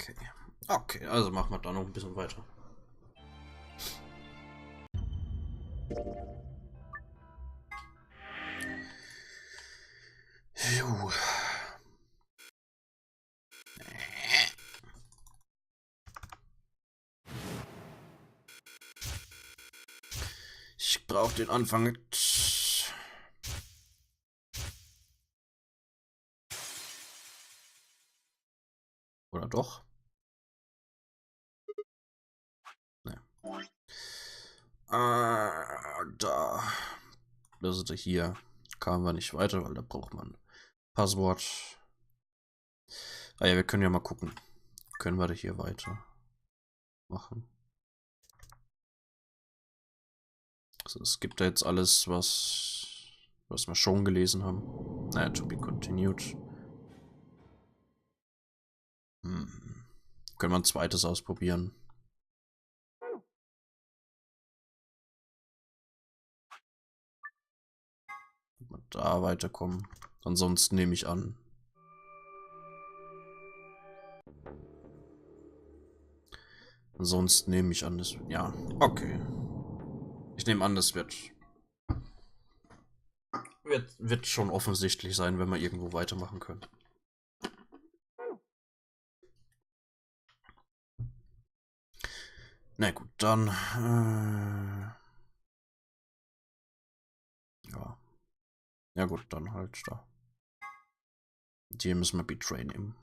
Okay. Okay, also machen wir da noch ein bisschen weiter. Jo. Ich brauche den Anfang nicht. Oder doch? Ne. Da. Das ist hier. Kamen wir nicht weiter, weil da braucht man Passwort. Ah ja, wir können ja mal gucken. Können wir da hier weiter machen? Also es gibt da jetzt alles, was wir schon gelesen haben. Naja, to be continued. Können wir ein zweites ausprobieren? Ob wir da weiterkommen. Ansonsten nehme ich an. Ansonsten nehme ich an, das. Ja, okay. Ich nehme an, das wird schon offensichtlich sein, wenn wir irgendwo weitermachen können. Na gut, dann. Ja. Ja gut, dann halt da. Hier müssen wir Betray nehmen.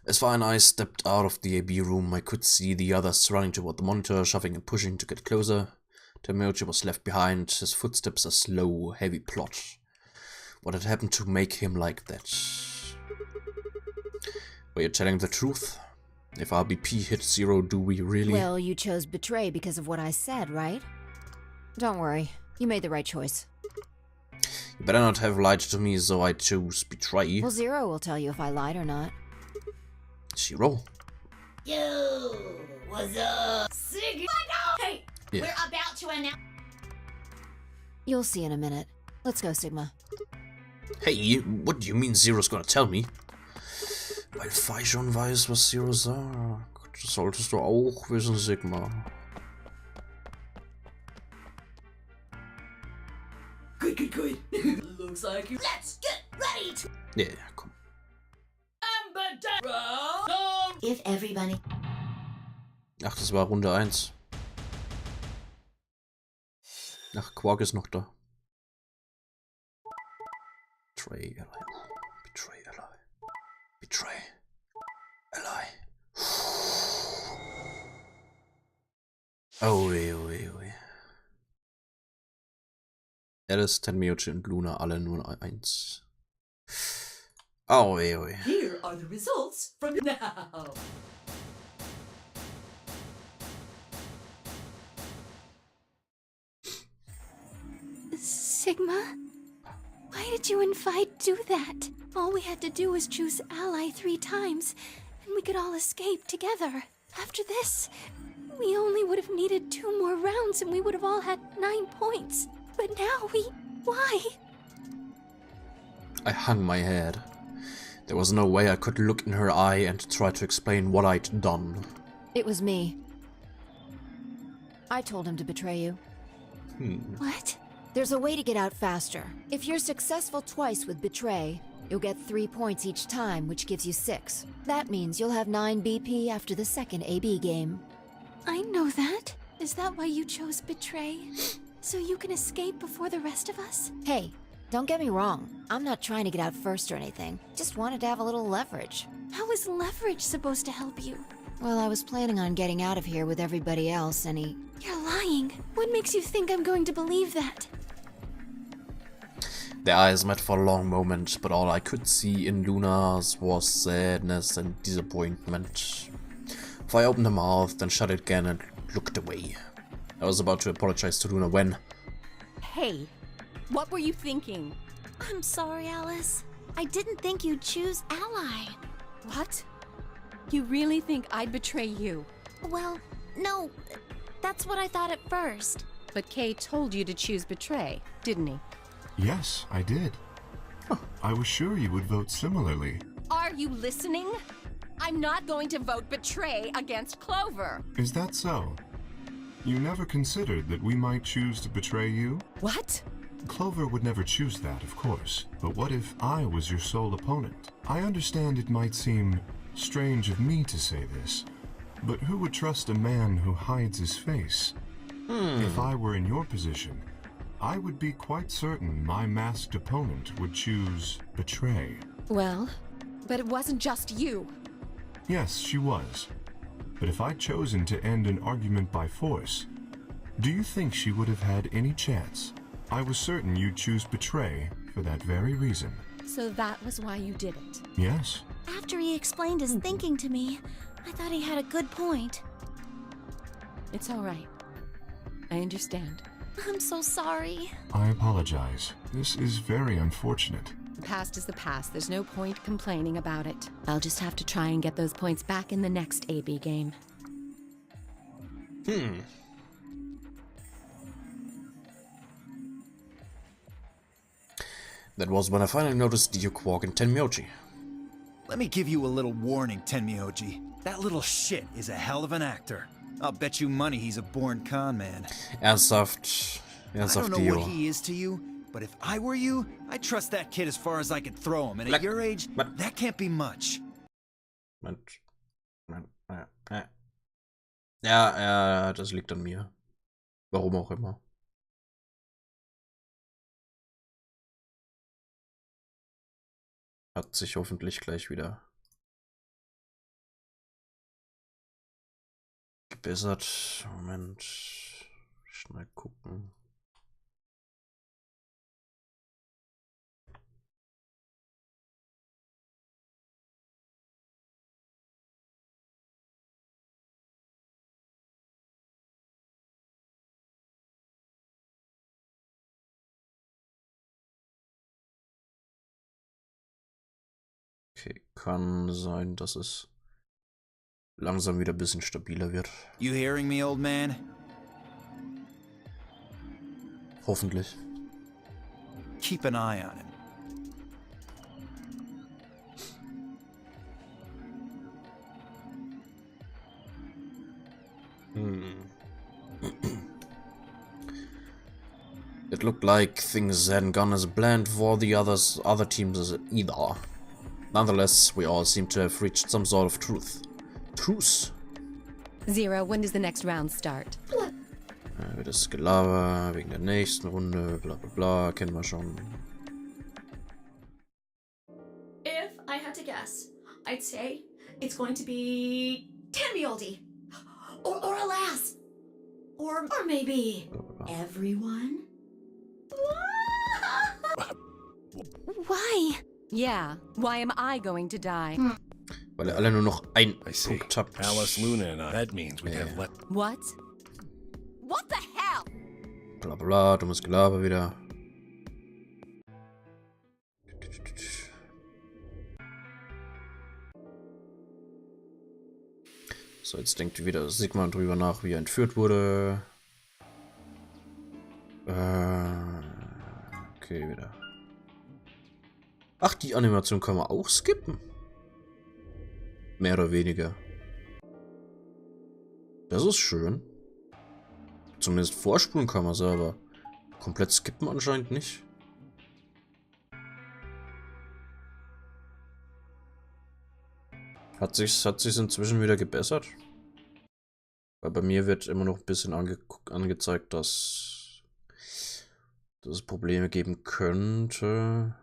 As far as I stepped out of the AB room, I could see the others running toward the monitor, shoving and pushing to get closer. Temoji was left behind, his footsteps a slow, heavy plod. What had happened to make him like that? Were you telling the truth? If our BP hit 0, do we really? Well, you chose betray because of what I said, right? Don't worry, you made the right choice. You better not have lied to me, so I chose betray. Well, 0 will tell you if I lied or not. 0. Yo, what's up? Sig. Hey, Yeah. we're about to announce. You'll see in a minute. Let's go, Sigma. Hey, what do you mean 0's gonna tell me? Weil Fei schon weiß, was 0 sagt. Das solltest du auch wissen, Sigma. Good. Looks like you. Let's get ready to. Ja, komm. If everybody. Ach, das war Runde 1. Ach, Quark ist noch da. Betray Ally. Betray Ally. Betray Ally. Oh weh. Alice, Tenmyochi und Luna alle nur 1. Oh weh. Here are the results from now. Sigma? Why did you and Fi do that? All we had to do was choose ally 3 times, and we could all escape together. After this, we only would have needed 2 more rounds and we would have all had 9 points. But now why? I hung my head. There was no way I could look in her eye and try to explain what I'd done. It was me. I told him to betray you. What? There's a way to get out faster. If you're successful twice with betray, you'll get 3 points each time, which gives you 6. That means you'll have 9 BP after the second AB game. I know that. Is that why you chose betray? So you can escape before the rest of us? Hey, don't get me wrong. I'm not trying to get out first or anything. Just wanted to have a little leverage. How is leverage supposed to help you? Well, I was planning on getting out of here with everybody else, and he... You're lying. What makes you think I'm going to believe that? Their eyes met for a long moment, but all I could see in Luna's was sadness and disappointment. I opened her mouth, then shut it again and looked away. I was about to apologize to Luna when... Hey, What were you thinking? I'm sorry, Alice. I didn't think you'd choose ally. What? You really think I'd betray you? Well, no. That's what I thought at first. But Kay told you to choose betray, didn't he? Yes, I did. I was sure you would vote similarly. Are you listening? I'm not going to vote betray against Clover. Is that so? You never considered that we might choose to betray you? What? Clover would never choose that, of course. But what if I was your sole opponent? I understand it might seem strange of me to say this, but who would trust a man who hides his face? If I were in your position, I would be quite certain my masked opponent would choose betray. Well, but it wasn't just you. Yes, she was. But if I'd chosen to end an argument by force, do you think she would have had any chance? I was certain you'd choose betray for that very reason. So that was why you did it. Yes? After he explained his thinking to me, I thought he had a good point. It's all right. I understand. I'm so sorry. I apologize. This is very unfortunate. The past is the past. There's no point complaining about it. I'll just have to try and get those points back in the next AB game. That was when I finally noticed Duke walk in Tenmyoji. Let me give you a little warning, Tenmyoji. That little shit is a hell of an actor. I'll bet you money he's a born con man. Ernsthaft, I don't know Dio. what he is to you, but if I were you, I'd trust that kid as far as I could throw him. And at your age, that can't be much. Ja, das liegt an mir. Warum auch immer. Hat sich hoffentlich gleich wieder gebessert. Moment. Schnell gucken. Okay, kann sein, dass es langsam wieder ein bisschen stabiler wird. You hearing me, old man? Hoffentlich. Keep an eye on him. It looked like things hadn't gone as planned for the other teams either. Nonetheless, we all seem to have reached some sort of truth. Truce? Zero, when does the next round start? Das Gelaber wegen der nächsten Runde, bla bla bla, kennen wir schon. If I had to guess, I'd say it's going to be Tenmyoji. Or alas. Or maybe everyone. Why? Yeah, why am I going to die? Weil ihr alle nur noch ein Punkt habt. Alice, Luna, and I. That means we have left. What? What the hell? Bla bla, dummes Gelaber wieder. So, jetzt denkt wieder Sigmar drüber nach, wie er entführt wurde. Okay, wieder. Ach, die Animation kann man auch skippen. Mehr oder weniger. Das ist schön. Zumindest vorspulen kann man es, aber komplett skippen anscheinend nicht. Hat sich's inzwischen wieder gebessert? Weil bei mir wird immer noch ein bisschen angezeigt, dass es Probleme geben könnte.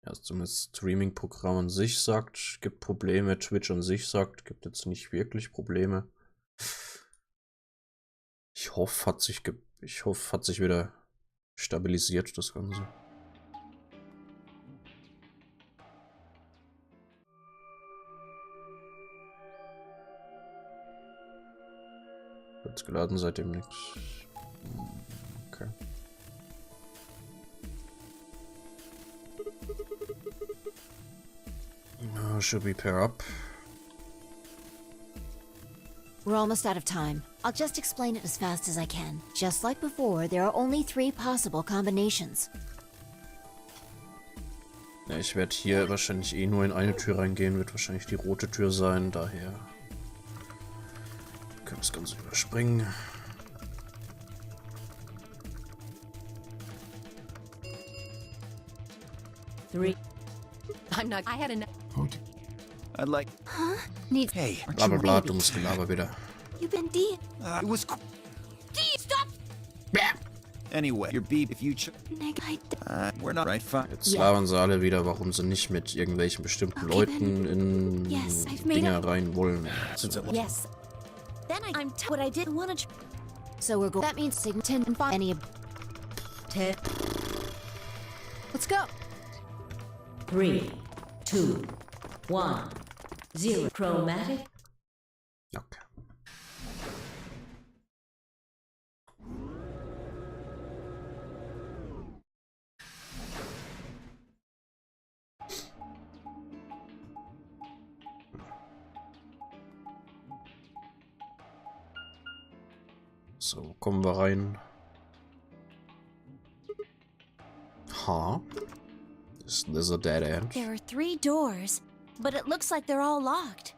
Ja, zumindest Streaming-Programm an sich sagt, gibt Probleme. Twitch an sich sagt, gibt jetzt nicht wirklich Probleme. Ich hoffe, hat sich wieder stabilisiert, das Ganze. Jetzt geladen, seitdem nichts. Okay. Should we pair up? We're almost out of time. I'll just explain it as fast as I can. Just like before, there are only 3 possible combinations. Ja, ich werde hier wahrscheinlich eh nur in eine Tür reingehen, wird wahrscheinlich die rote Tür sein, daher können wir das Ganze überspringen. I'm not. I had enough. I'd like. Huh? Need. Hey, Bla bla bla, dummes Gelaber wieder. You've been D. it was. Stop! Anyway, your beep if you. We're not right. Fine. Jetzt labern sie alle wieder, warum sie nicht mit irgendwelchen bestimmten Leuten in Yes, I've made Dinge rein wollen. Yes. Then I'm what I didn't want to. So we're going. That means Sigma 10 and 5. Any. 10, Let's go. 3, 2, 1, 0. Chromatic. Okay. So, kommen wir rein. Huh? Is this a dead end? There are 3 doors, but it looks like they're all locked.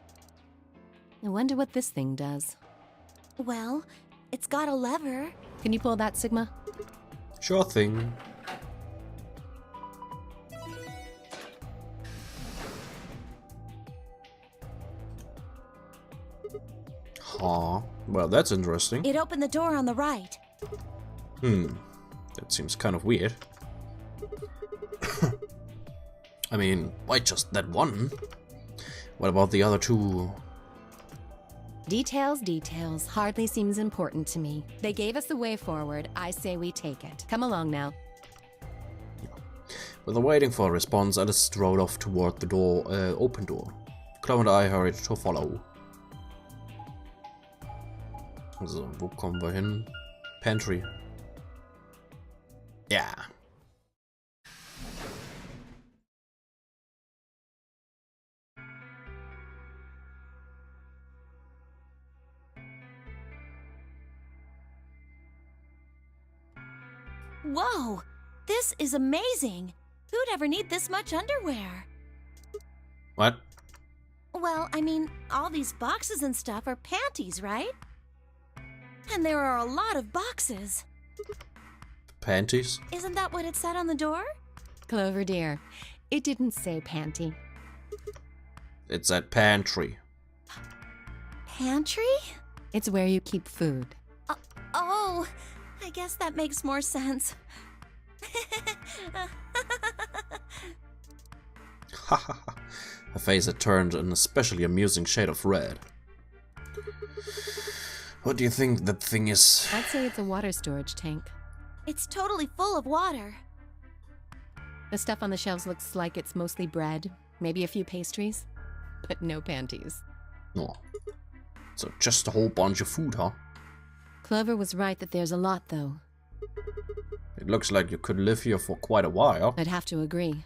I wonder what this thing does. Well, it's got a lever. Can you pull that, Sigma? Sure thing. Huh. Well, that's interesting. It opened the door on the right. That seems kind of weird. I mean, why just that one? What about the other 2? Details, details. Hardly seems important to me. They gave us the way forward. I say we take it. Come along now. While waiting for a response, Alice strode off toward the door, open door. Chloe and I hurried to follow. So, wo kommen wir hin? Pantry. Ja. Whoa! This is amazing! Who'd ever need this much underwear? What? Well, I mean, all these boxes and stuff are panties, right? And there are a lot of boxes. Panties? Isn't that what it said on the door? Clover dear, it didn't say panty. It's at pantry. Pantry? It's where you keep food. Oh, I guess that makes more sense. Her face had turned an especially amusing shade of red. What do you think that thing is? I'd say it's a water storage tank. It's totally full of water. The stuff on the shelves looks like it's mostly bread, maybe a few pastries, but no panties. Oh. So just a whole bunch of food, huh? Clover was right that there's a lot, though. It looks like you could live here for quite a while. I'd have to agree.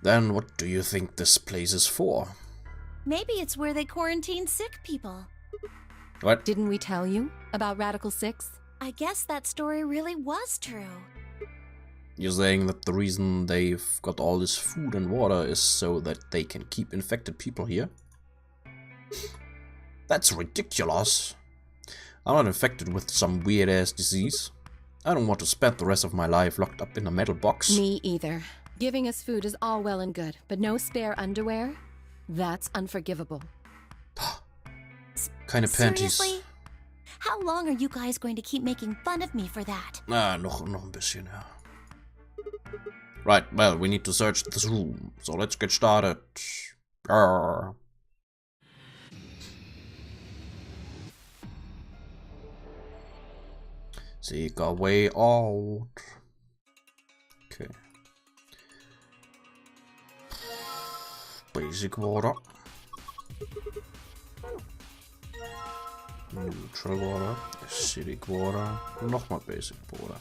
Then what do you think this place is for? Maybe it's where they quarantine sick people. What? Didn't we tell you about Radical 6? I guess that story really was true. You're saying that the reason they've got all this food and water is so that they can keep infected people here? That's ridiculous. I'm not infected with some weird-ass disease. I don't want to spend the rest of my life locked up in a metal box. Me either. Giving us food is all well and good, but no spare underwear? That's unforgivable. Keine Panties. Seriously? How long are you guys going to keep making fun of me for that? Noch ein bisschen, ja. Right, well, we need to search this room, so let's get started. Arrgh. Seek a way out. Okay. Basic water. Neutral Water, Acidic Water, nochmal Basic Water.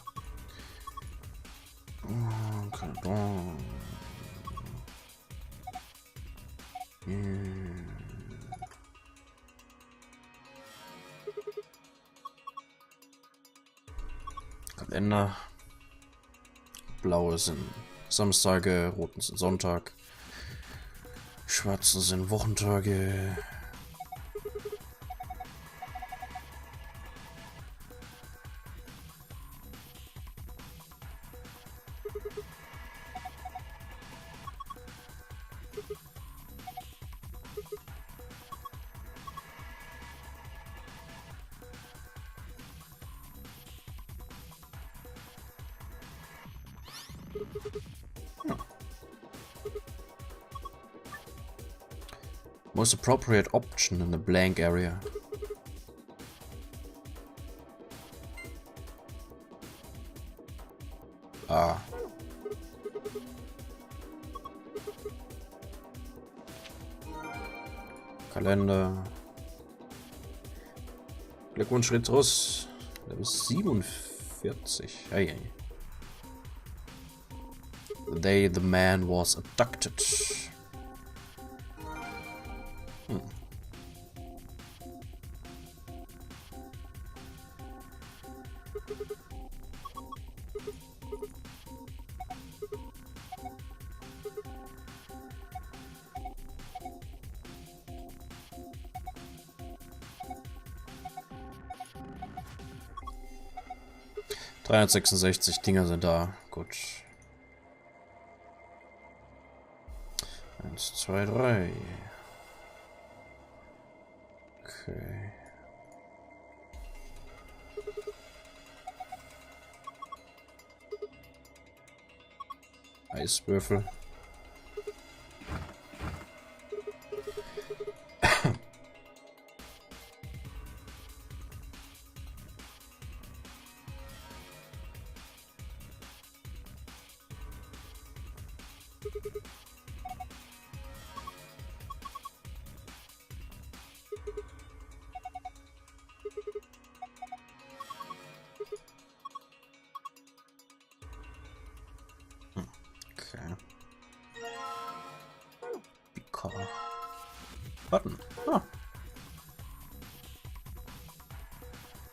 Okay. Kalender. Blaue sind Samstage, roten sind Sonntag, schwarzen sind Wochentage. Most appropriate option in the blank area. Ah. Kalender. Glückwunsch, Schritt raus. Level 47. Hey, hey. The day the man was abducted. 366 Dinger sind da. Gut. 1, 2, 3. Okay. Eiswürfel. Button. Ah.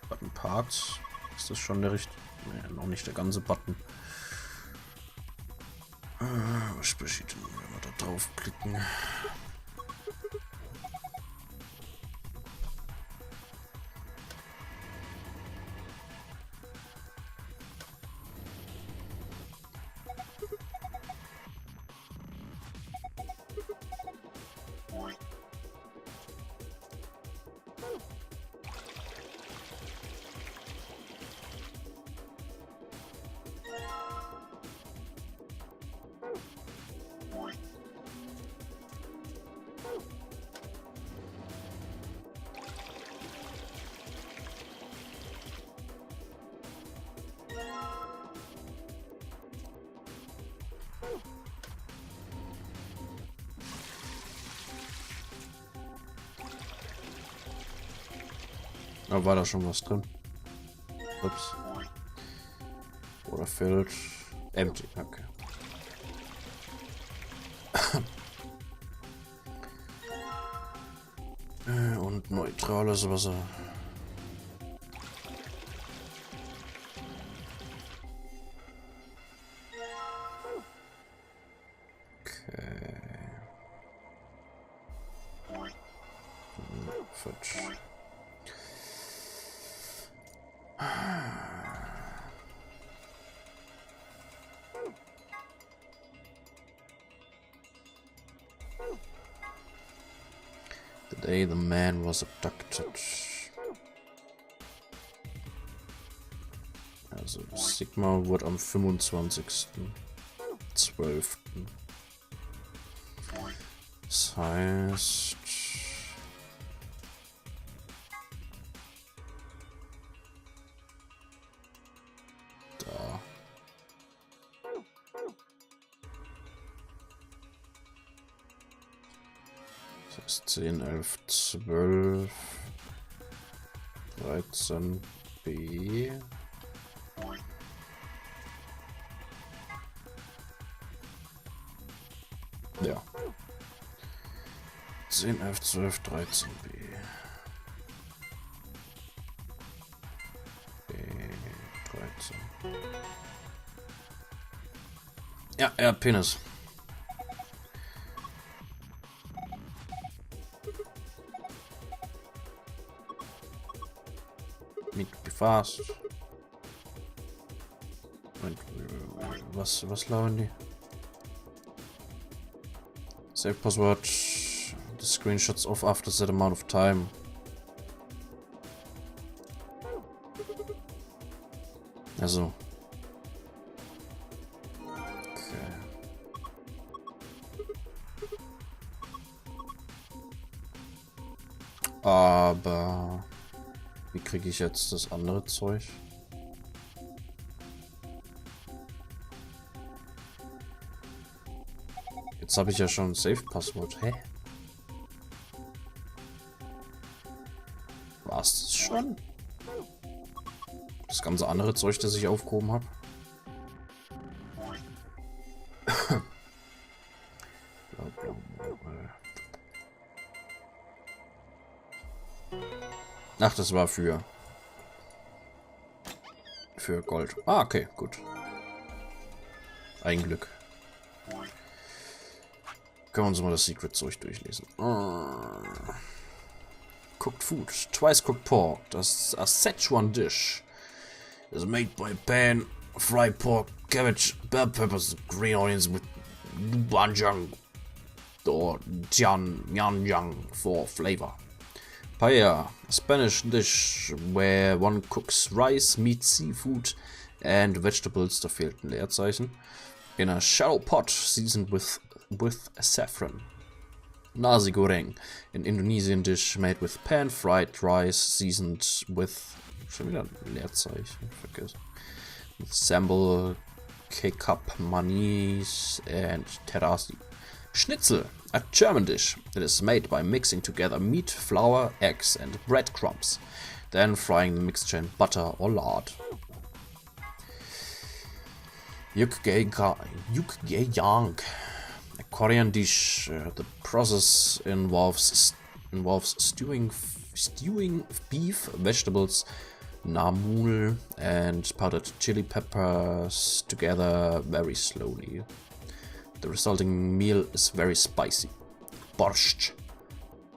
Button Parts. Ist das schon der richtige? Nee, noch nicht der ganze Button. Was passiert denn, wenn wir da draufklicken? Da war da schon was drin. Ups. Oder fehlt. Empty, okay. Und neutrales Wasser. Okay. Futsch. The day the man was abducted. Also Sigma wurde am 25.12. Das heißt... Da. Das heißt 10, 11, 12... 13b. Ja. 10, 11, 12, 13b. B, 13. Ja, Penis. Need to be fast. Und was lauern die? Save password. The screenshots off after that amount of time. Also. Okay. Aber wie kriege ich jetzt das andere Zeug? Jetzt habe ich ja schon ein Save-Passwort. Hä? War's das schon? Das ganze andere Zeug, das ich aufgehoben habe? Ach, das war für Gold. Ah, okay, gut. Ein Glück. Können wir uns mal das Secret-Zeug durchlesen. Cooked food. Twice cooked pork. Das a Szechuan dish. Is made by pan, fried pork, cabbage, bell peppers, green onions with banjang or tianyang for flavor. Paella, a Spanish dish where one cooks rice, meat, seafood and vegetables, da fehlt ein Leerzeichen, in a shallow pot seasoned with saffron. Nasi goreng, an Indonesian dish made with pan-fried rice seasoned with, schon wieder ein Leerzeichen, vergessen, with sambal, kecap, manis and terasi. Schnitzel, a German dish that is made by mixing together meat, flour, eggs and breadcrumbs, then frying the mixture in butter or lard. Yukgaeyang, a Korean dish. The process involves stewing beef, vegetables, namul and powdered chili peppers together very slowly. The resulting meal is very spicy. Borscht,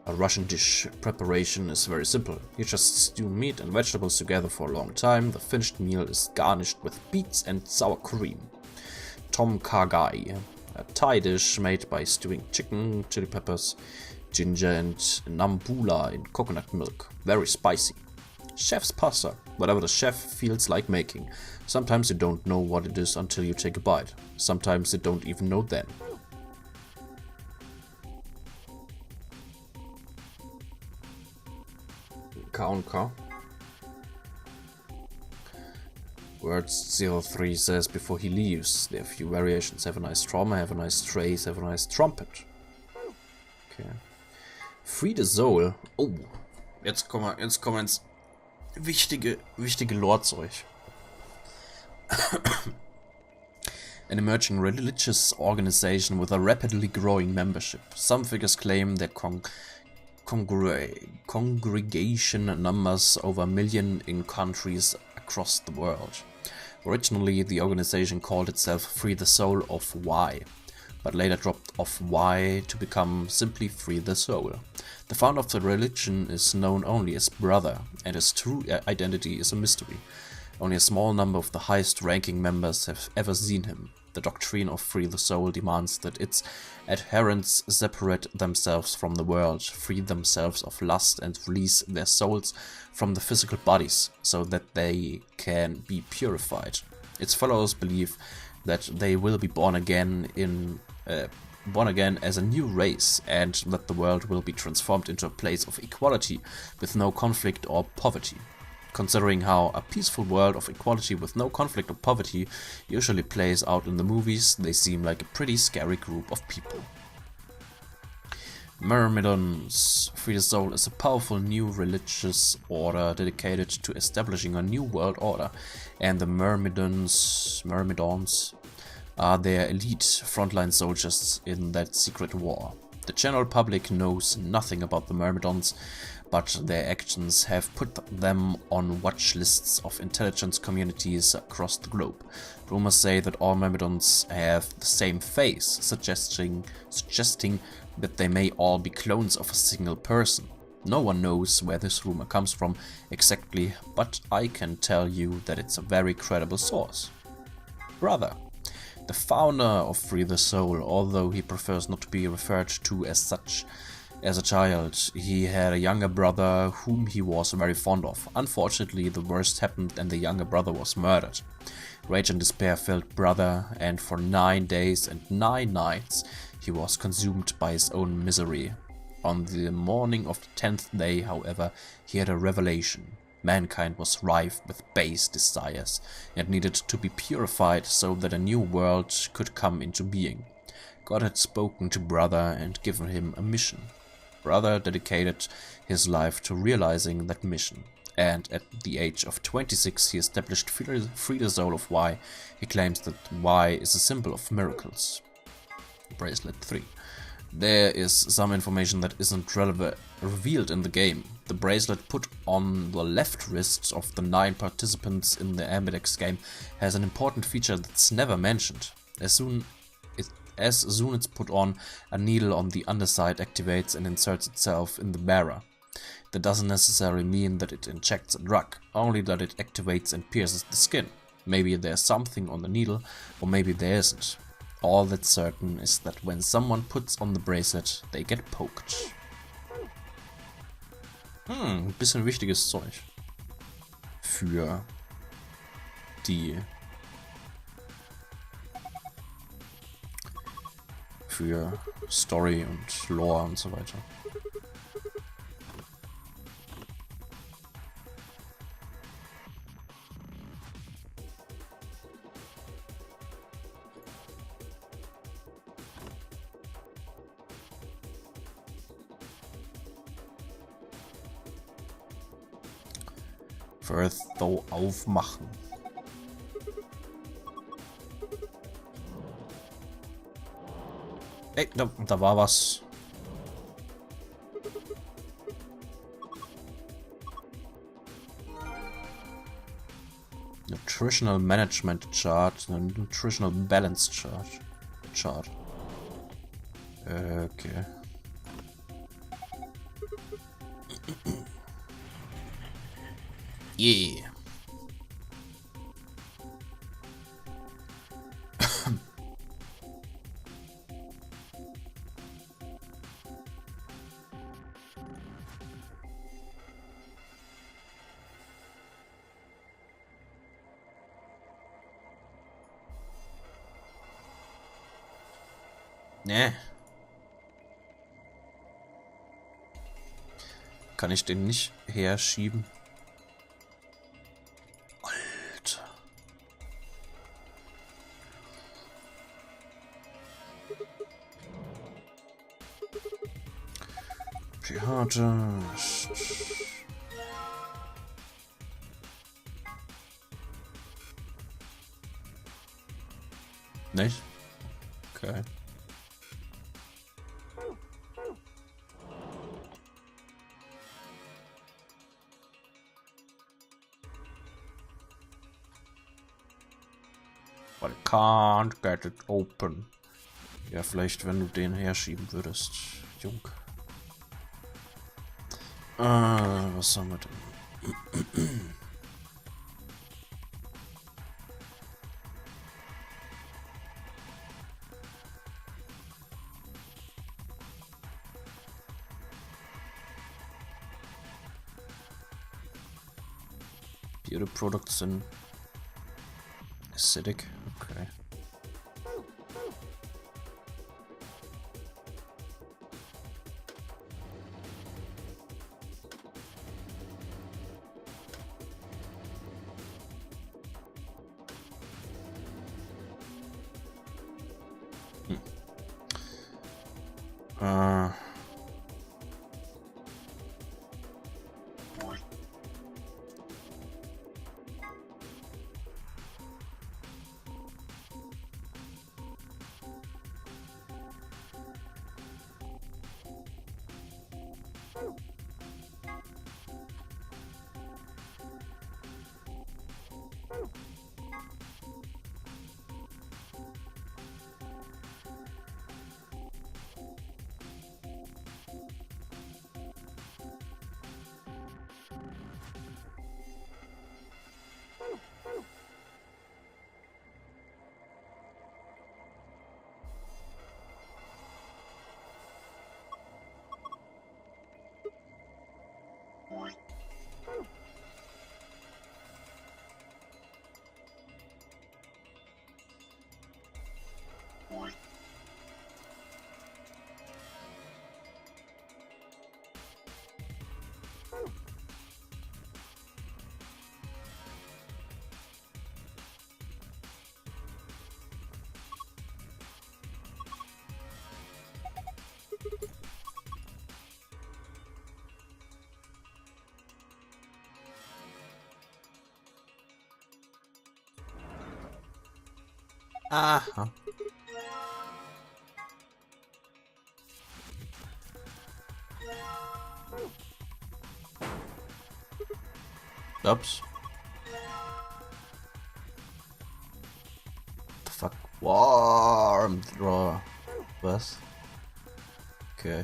a Russian dish preparation, is very simple. You just stew meat and vegetables together for a long time. The finished meal is garnished with beets and sour cream. Tom Kha Gai, a Thai dish made by stewing chicken, chili peppers, ginger and nambula in coconut milk. Very spicy. Chef's pasta, whatever the chef feels like making. Sometimes you don't know what it is until you take a bite. Sometimes you don't even know then. K. Words 03 says before he leaves. There are a few variations. Have a nice trauma, have a nice trace, have a nice trumpet. Okay. Free the soul. Oh, jetzt kommen wir ins wichtige Lore-Zeug. An emerging religious organization with a rapidly growing membership. Some figures claim their congregation numbers over 1 million in countries across the world. Originally, the organization called itself Free the Soul of Y, but later dropped off Y to become simply Free the Soul. The founder of the religion is known only as Brother, and his true identity is a mystery. Only a small number of the highest-ranking members have ever seen him. The doctrine of Free the Soul demands that its adherents separate themselves from the world, free themselves of lust and release their souls from the physical bodies so that they can be purified. Its followers believe that they will be born again as a new race, and that the world will be transformed into a place of equality with no conflict or poverty. Considering how a peaceful world of equality with no conflict or poverty usually plays out in the movies, they seem like a pretty scary group of people. Myrmidons. Free the Soul is a powerful new religious order dedicated to establishing a new world order, and the Myrmidons are their elite frontline soldiers in that secret war. The general public knows nothing about the Myrmidons, but their actions have put them on watch lists of intelligence communities across the globe. Rumors say that all Myrmidons have the same face, suggesting that they may all be clones of a single person. No one knows where this rumor comes from exactly, but I can tell you that it's a very credible source. Brother. The founder of Free the Soul, although he prefers not to be referred to as such as a child, he had a younger brother whom he was very fond of. Unfortunately, the worst happened and the younger brother was murdered. Rage and despair filled brother, and for 9 days and 9 nights he was consumed by his own misery. On the morning of the 10th day, however, he had a revelation. Mankind was rife with base desires and needed to be purified so that a new world could come into being. God had spoken to Brother and given him a mission. Brother dedicated his life to realizing that mission, and at the age of 26 he established Free the Soul of Y. He claims that Y is a symbol of miracles. Bracelet 3. There is some information that isn't revealed in the game. The bracelet put on the left wrists of the 9 participants in the Ambidex game has an important feature that's never mentioned. As soon it's put on, a needle on the underside activates and inserts itself in the bearer. That doesn't necessarily mean that it injects a drug, only that it activates and pierces the skin. Maybe there's something on the needle, or maybe there isn't. All that's certain is that when someone puts on the bracelet, they get poked. Ein bisschen wichtiges Zeug. Für die... Für Story und Lore und so weiter. First though aufmachen. Ey, da war was. Nutritional Management Chart, Nutritional Balance Chart. Okay. Yeah. Nee. Kann ich den nicht herschieben? Alter. Pirates. Nicht? Okay. But I can't get it open. Ja, vielleicht, wenn du den herschieben würdest, Jung. Was haben wir denn? Beauty products in acidic, okay. Aha. Ups. The fuck? Warm draw. Was? Okay.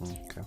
Okay.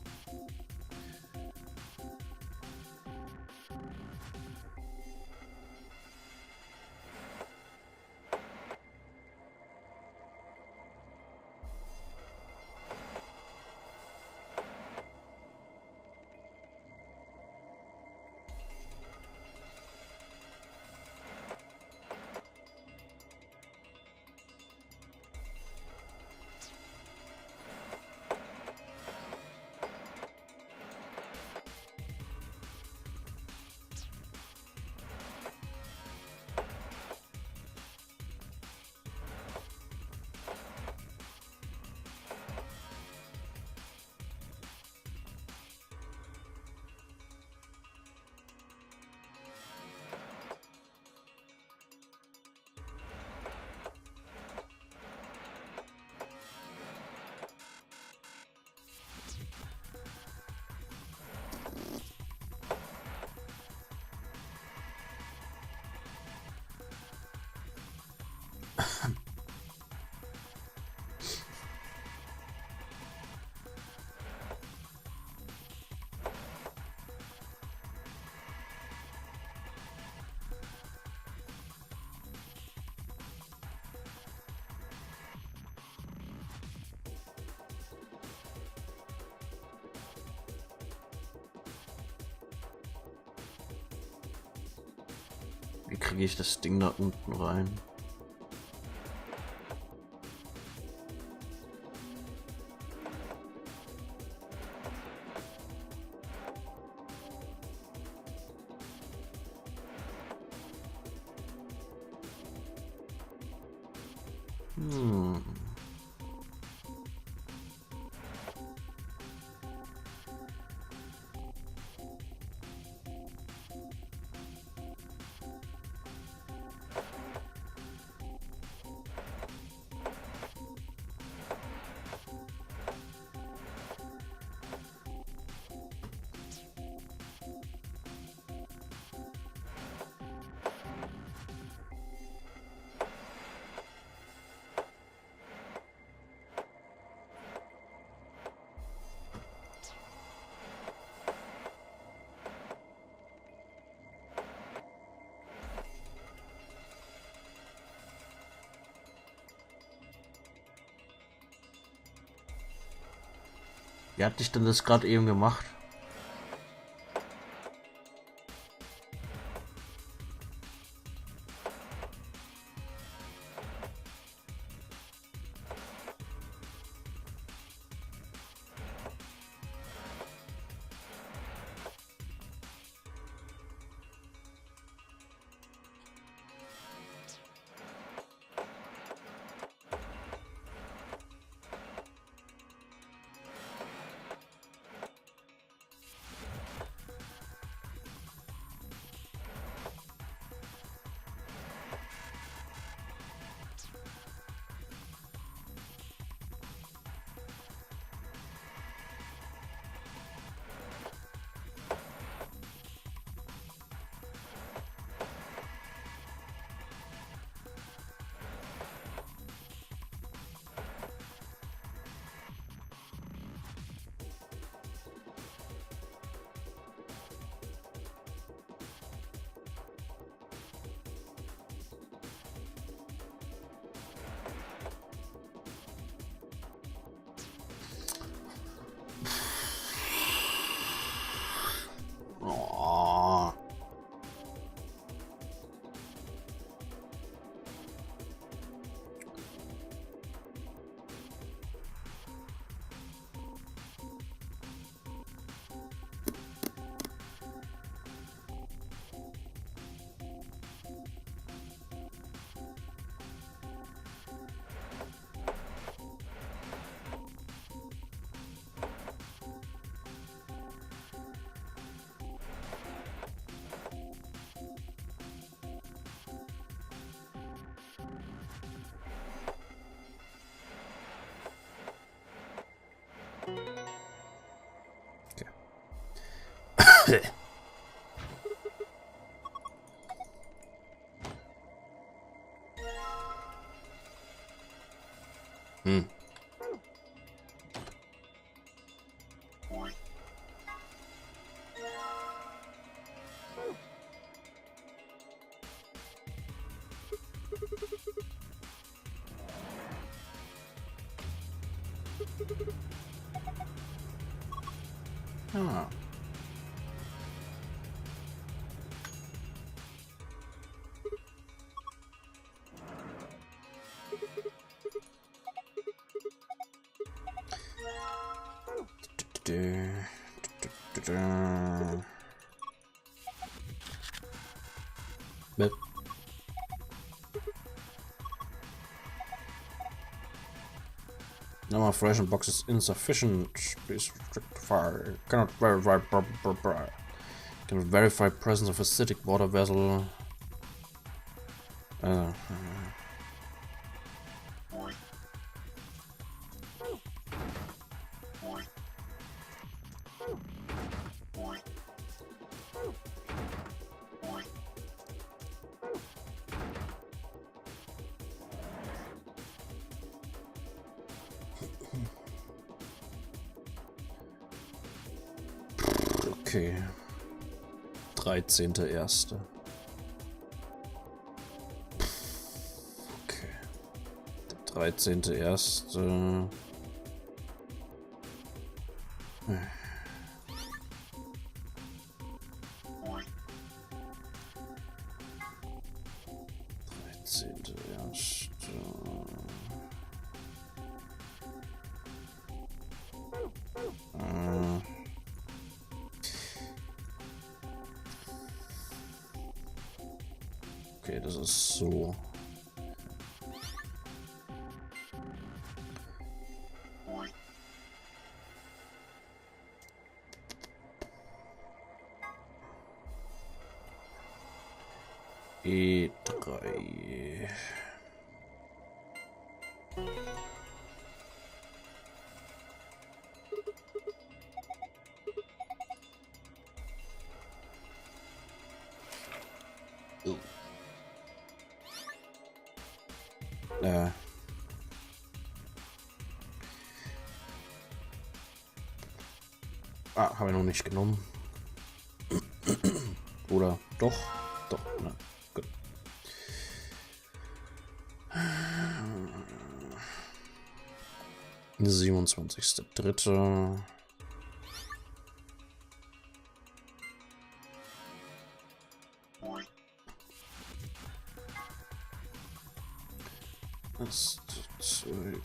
Wie kriege ich das Ding da unten rein? Wie hat dich denn das gerade eben gemacht? Oh. Hm. Ah. Bip. Number of ration boxes insufficient. Please restrict fire. Cannot verify. Cannot verify presence of acidic water vessel. Okay. 13.1. Okay. Der 13.1. Okay, das ist so. E3. Habe ich noch nicht genommen. Oder doch? Doch, na, gut. Der 27.3. Erste, zweite,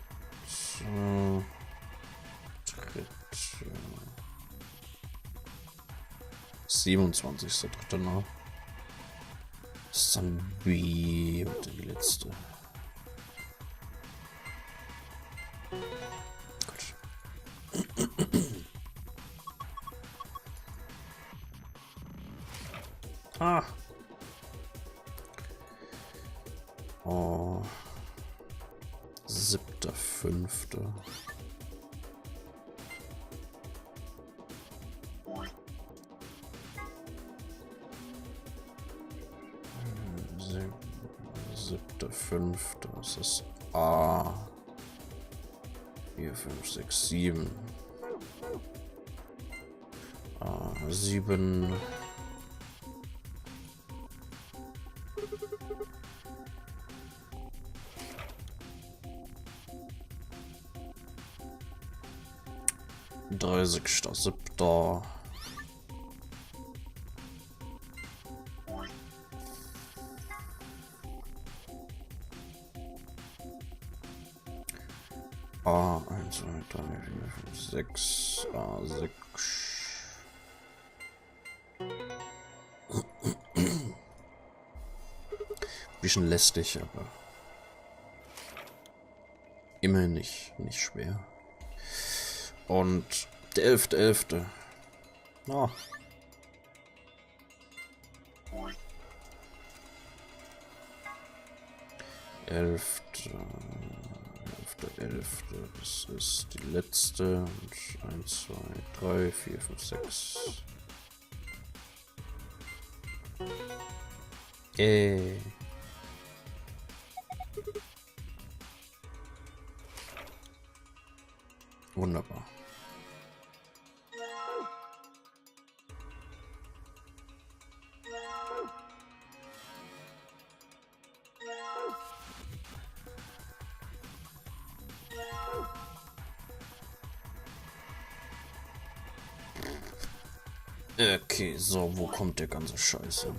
dritte. 27.3. noch. Das ist dann B und die letzte. Gut. Ah. Oh. 7.5. Siebter, fünfter, das ist A. 4, 5, 6, 7. A7. Dreißigster, siebter. A1, 2, 3, 4, 5, 6, A6. Bisschen lästig, aber immerhin nicht schwer. Und der 11.11. Ah. Elfte, das ist die letzte. Und 1, 2, 3, 4, 5, 6. Wunderbar. Okay, so, wo kommt der ganze Scheiß hin?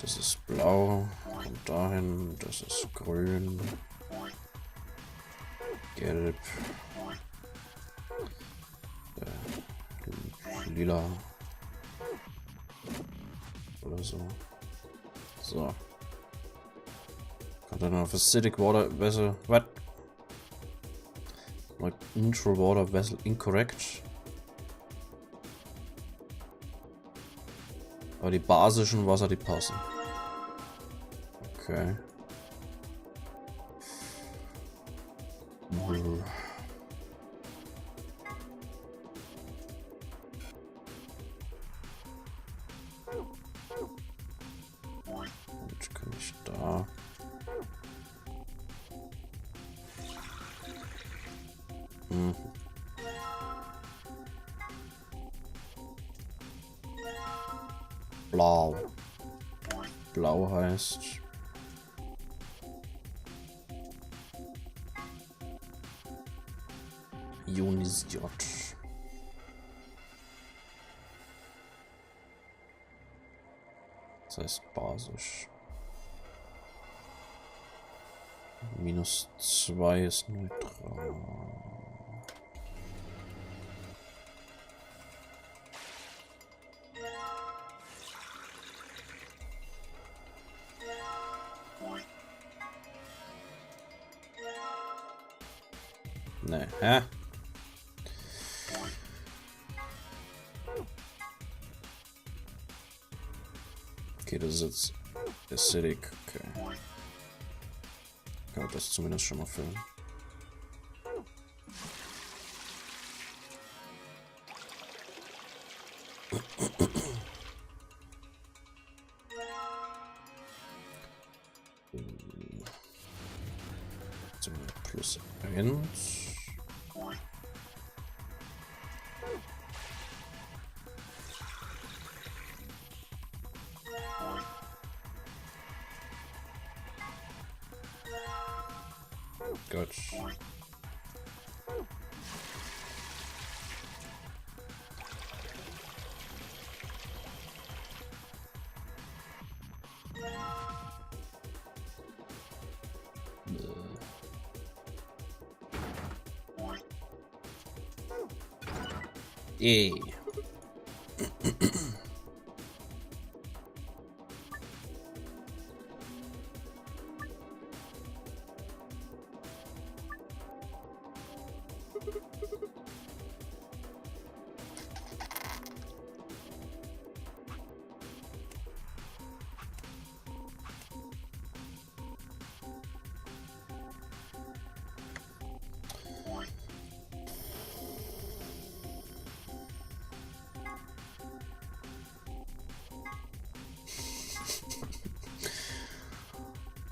Das ist blau, kommt dahin, das ist grün, gelb, lila oder so. So. Kommt dann auf Acidic Water Vessel. What? Neutral Water Vessel incorrect. Aber die basischen Wasser, die passen. Okay. Und kann ich da. Blau. Blau heißt ionisiert. Das heißt basisch. -2 ist neutral. Ne, hä? Okay, das ist jetzt acidic. Okay. Kann das zumindest schon mal füllen. Plus 1. Gut.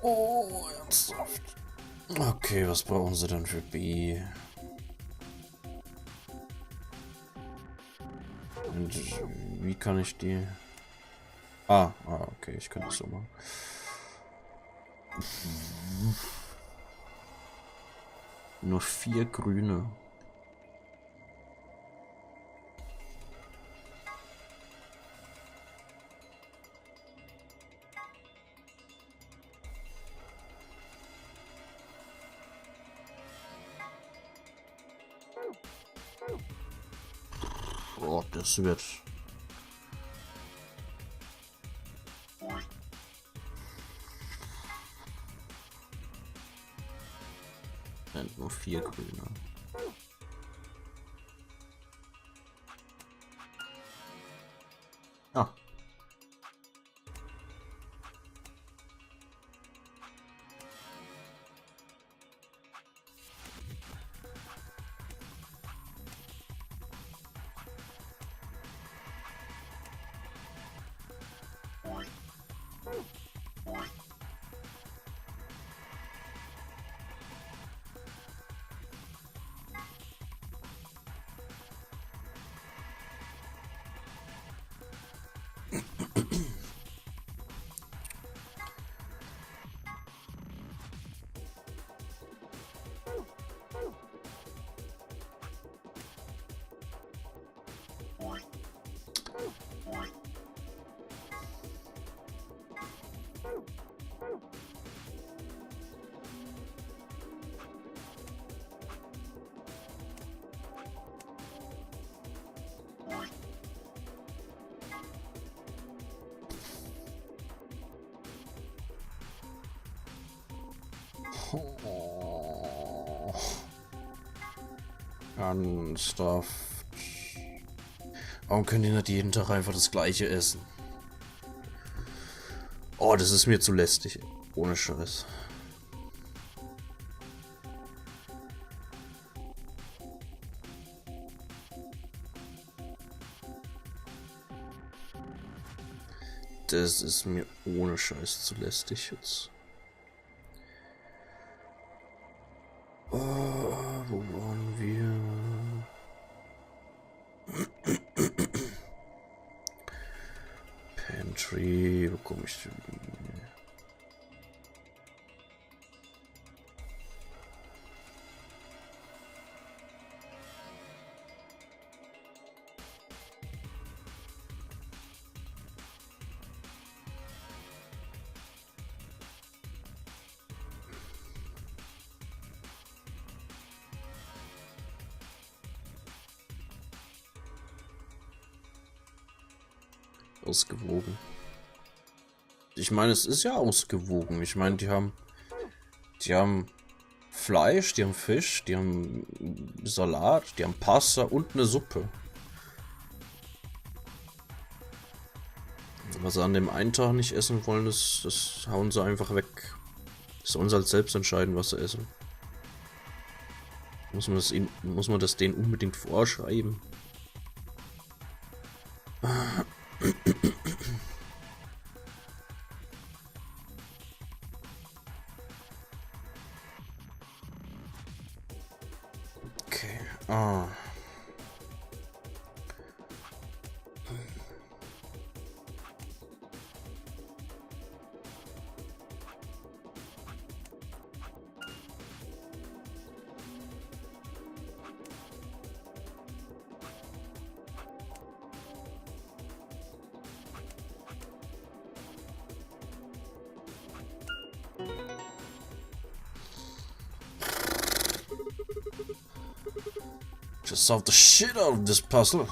Oh, ernsthaft. Okay, was brauchen sie denn für B? Und wie kann ich die... okay, ich kann das so machen. Nur 4 grüne. Oh, das wird... Sind nur 4 grüne. Ah. Oh. Ernsthaft. Warum können die nicht jeden Tag einfach das gleiche essen? Oh, das ist mir zu lästig. Ohne Scheiß. Das ist mir ohne Scheiß zu lästig jetzt. Wo waren wir? Pantry, wo komme ich denn? Ausgewogen. Ich meine, es ist ja ausgewogen. Ich meine, die haben Fleisch, die haben Fisch, die haben Salat, die haben Pasta und eine Suppe. Was sie an dem einen Tag nicht essen wollen, das hauen sie einfach weg. Sollen sie halt selbst entscheiden, was sie essen. Muss man das denen unbedingt vorschreiben? Okay. Just solve the shit out of this puzzle.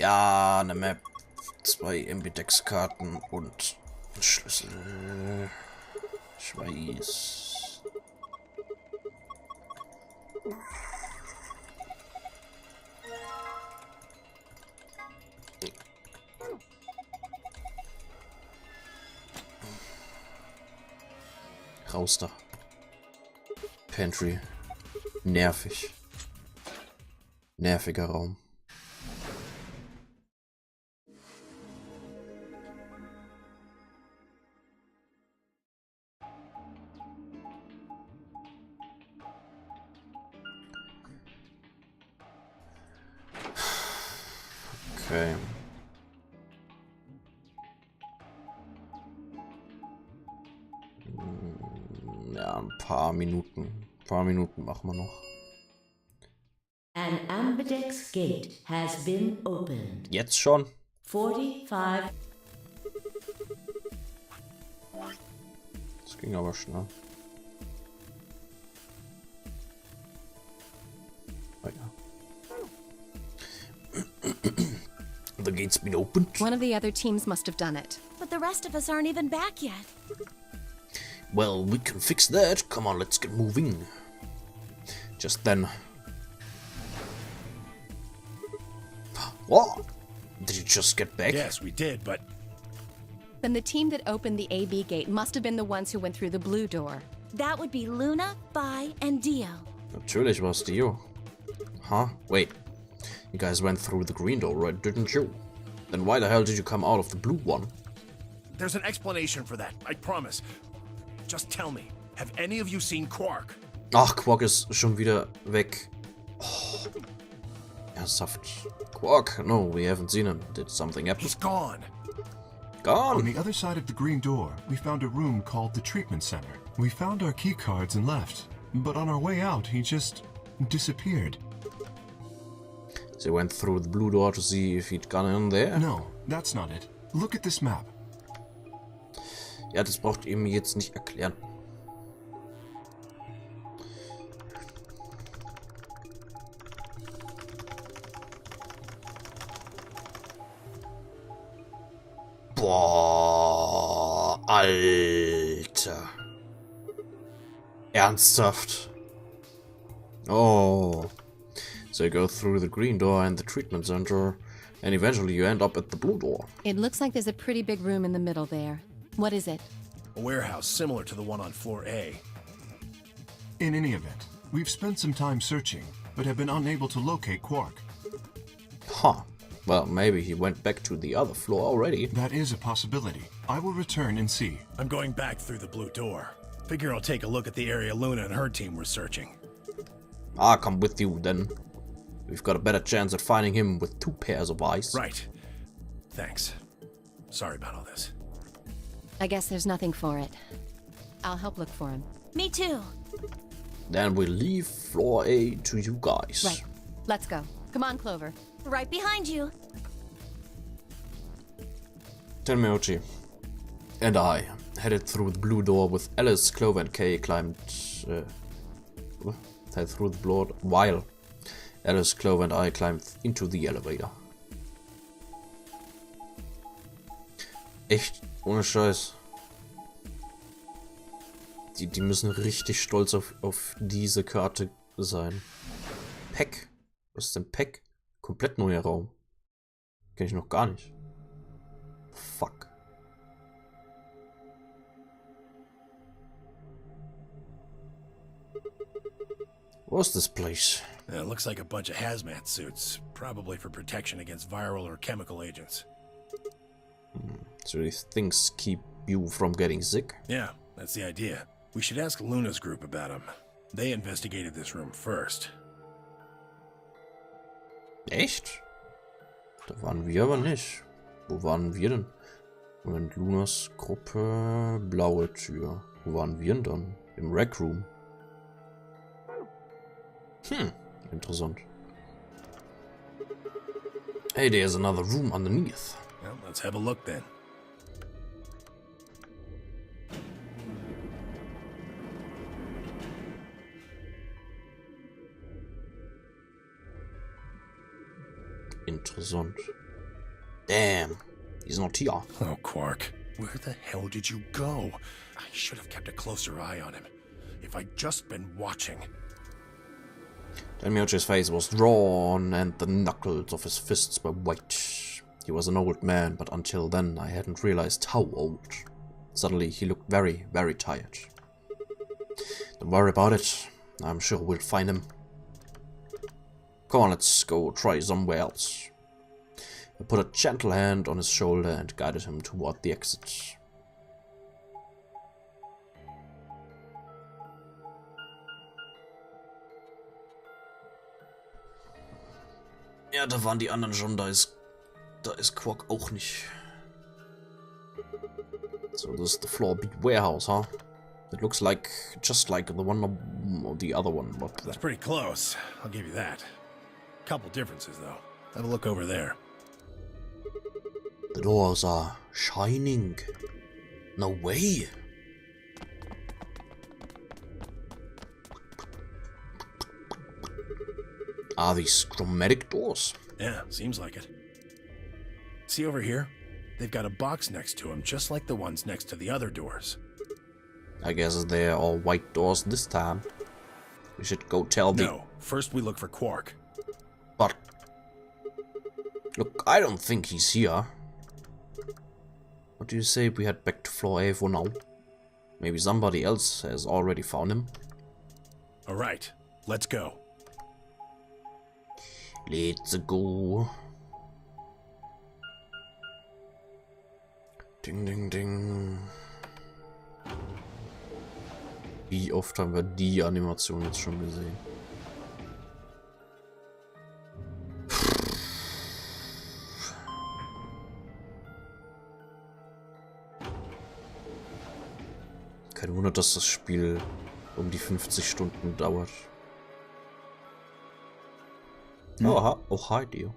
Ja, eine Map, 2 Ambidex-Karten und ein Schlüssel. Ich weiß. Raus da. Pantry. Nervig. Nerviger Raum. Okay. Ja, ein paar Minuten. Ein paar Minuten machen wir noch. An ambidex gate has been opened. Jetzt schon? 45. Das ging aber schnell. Oh ja. The gate's been opened. One of the other teams must have done it. But the rest of us aren't even back yet. Well, we can fix that. Come on, let's get moving. Just then. What? Did you just get back? Yes, we did, but Then the team that opened the AB gate must have been the ones who went through the blue door. That would be Luna, Vi, and Dio. Natürlich war's Dio. Huh? Wait. You guys went through the green door, right? Didn't you? Then why the hell did you come out of the blue one? there's an explanation for that, I promise. Just tell me, have any of you seen Quark? Ach, Quark ist schon wieder weg. Oh. Ernsthaft. Quark? No, we haven't seen him. Did something happen? He's gone. On Gone? the other side of the green door, we found a room called the treatment center. We found our key cards and left, but on our way out, he just disappeared. They went through the blue door to see if he'd gone in there? No, that's not it. Look at this map. Ja, das braucht ihr mir jetzt nicht erklären. Boah, Alter. Ernsthaft? Oh. So you go through the green door and the treatment center, and eventually you end up at the blue door. It looks like there's a pretty big room in the middle there. What is it? A warehouse similar to the one on floor A. In any event, we've spent some time searching, but have been unable to locate Quark. Huh. Well, maybe he went back to the other floor already. That is a possibility. I will return and see. I'm going back through the blue door. Figure I'll take a look at the area Luna and her team were searching. I'll come with you then. We've got a better chance at finding him with 2 pairs of eyes. Right. Thanks. Sorry about all this. I guess there's nothing for it. I'll help look for him. Me too. Then we leave floor A to you guys. Right. Let's go. Come on, Clover. Right behind you. Tenmyoji and I headed through the blue door with Alice, Clover, and Kay headed through the blue while Alice, Clover, and I climbed into the elevator. Echt, ohne Scheiß. Die müssen richtig stolz auf diese Karte sein. Pack. Was ist denn Pack? Komplett neuer Raum. Kenn ich noch gar nicht. Fuck. What's this place? It looks like a bunch of hazmat suits, probably for protection against viral or chemical agents. So these things keep you from getting sick? Yeah, that's the idea. We should ask Luna's group about them. They investigated this room first. Echt? Da waren wir aber nicht. Wo waren wir denn? Moment, Lunas Gruppe, blaue Tür. Wo waren wir denn dann? Im Rec Room. Interessant. Hey, there's another room underneath. Well, let's have a look then. Interessant. Damn, he's not here. Oh, Quark. Where the hell did you go? I should have kept a closer eye on him. If I'd just been watching. Tenmyochi's face was drawn, and the knuckles of his fists were white. He was an old man, but until then I hadn't realized how old. Suddenly he looked very, very tired. Don't worry about it. I'm sure we'll find him. Come on, let's go try somewhere else. I put a gentle hand on his shoulder and guided him toward the exit. Ja, da waren die anderen schon, da ist Quark auch nicht. So this is the floor beat warehouse, huh? It looks like just like the one or the other one. That's pretty close. I'll give you that. Couple differences though. Have a look over there. The doors are shining. No way. Are these chromatic doors? Yeah, seems like it. See over here? They've got a box next to them, just like the ones next to the other doors. I guess they're all white doors this time. We should go tell the... No, first we look for Quark. But... Look, I don't think he's here. What do you say if we head back to floor A for now? Maybe somebody else has already found him. Alright, let's go. Let's go. Ding, ding, ding. Wie oft haben wir die Animation jetzt schon gesehen? Kein Wunder, dass das Spiel um die 50 Stunden dauert. Oh, hi, Dio.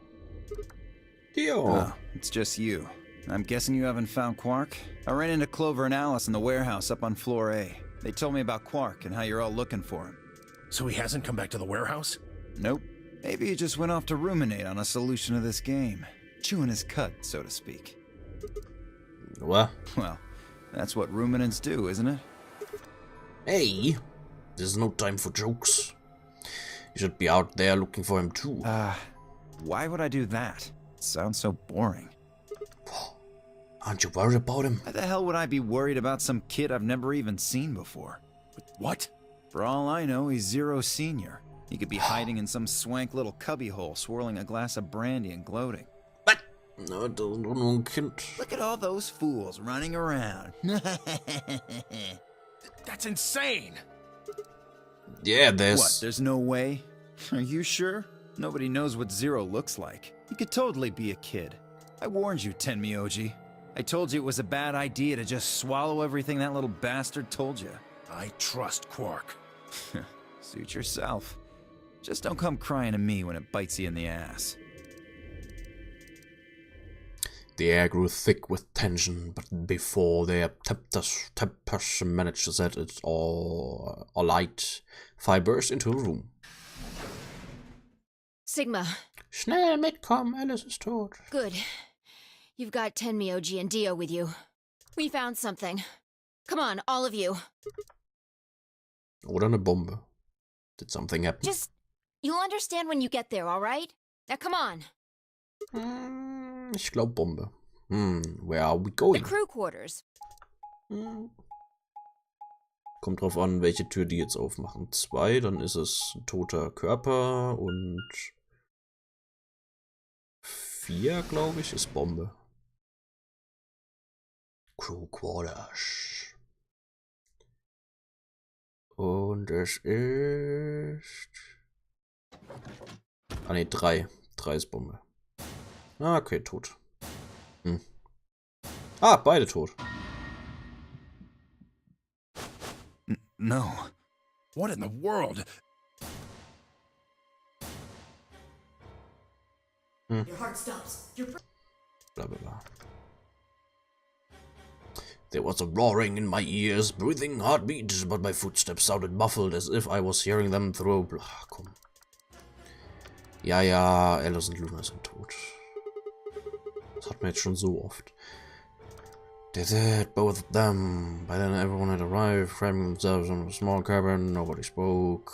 Dio! Oh, it's just you. I'm guessing you haven't found Quark? I ran into Clover and Alice in the warehouse up on floor A. They told me about Quark and how you're all looking for him. So he hasn't come back to the warehouse? Nope. Maybe he just went off to ruminate on a solution to this game. Chewing his cud, so to speak. What? Well, that's what ruminants do, isn't it? Hey! There's no time for jokes. You should be out there looking for him too. Why would I do that? It sounds so boring. Aren't you worried about him? Why the hell would I be worried about some kid I've never even seen before? What? For all I know, he's Zero Senior. He could be hiding in some swank little cubbyhole, swirling a glass of brandy and gloating. What? No, it doesn't nur ein Kind. Look at all those fools running around. That's insane! Yeah, What, there's no way? Are you sure? Nobody knows what Zero looks like. He could totally be a kid. I warned you, Tenmyoji. I told you it was a bad idea to just swallow everything that little bastard told you. I trust Quark. Suit yourself. Just don't come crying to me when it bites you in the ass. The air grew thick with tension, but before their tempers managed to set it all alight, fire burst into the room. Sigma. Schnell mitkommen, Alice ist tot. Good. You've got Tenmyoji and Dio with you. We found something. Come on, all of you. Oder eine Bombe. Did something happen? You'll understand when you get there, alright? Now come on. Ich glaube Bombe. Where are we going? The crew quarters. Kommt drauf an, welche Tür die jetzt aufmachen. 2, dann ist es ein toter Körper und 4, glaube ich, ist Bombe. Crew Quarters. Und es ist... Ah ne, 3. 3 ist Bombe. Ah, okay, tot. Ah, beide tot. No. What in the world? Your heart stops. Blah, blah, blah. There was a roaring in my ears, breathing heartbeat, but my footsteps sounded muffled as if I was hearing them through. Ach, komm. Ja, ja, Alice und Luna sind tot. Das hat man jetzt schon so oft. They're dead, both of them. By then everyone had arrived, cramming themselves in a small cabin. Nobody spoke.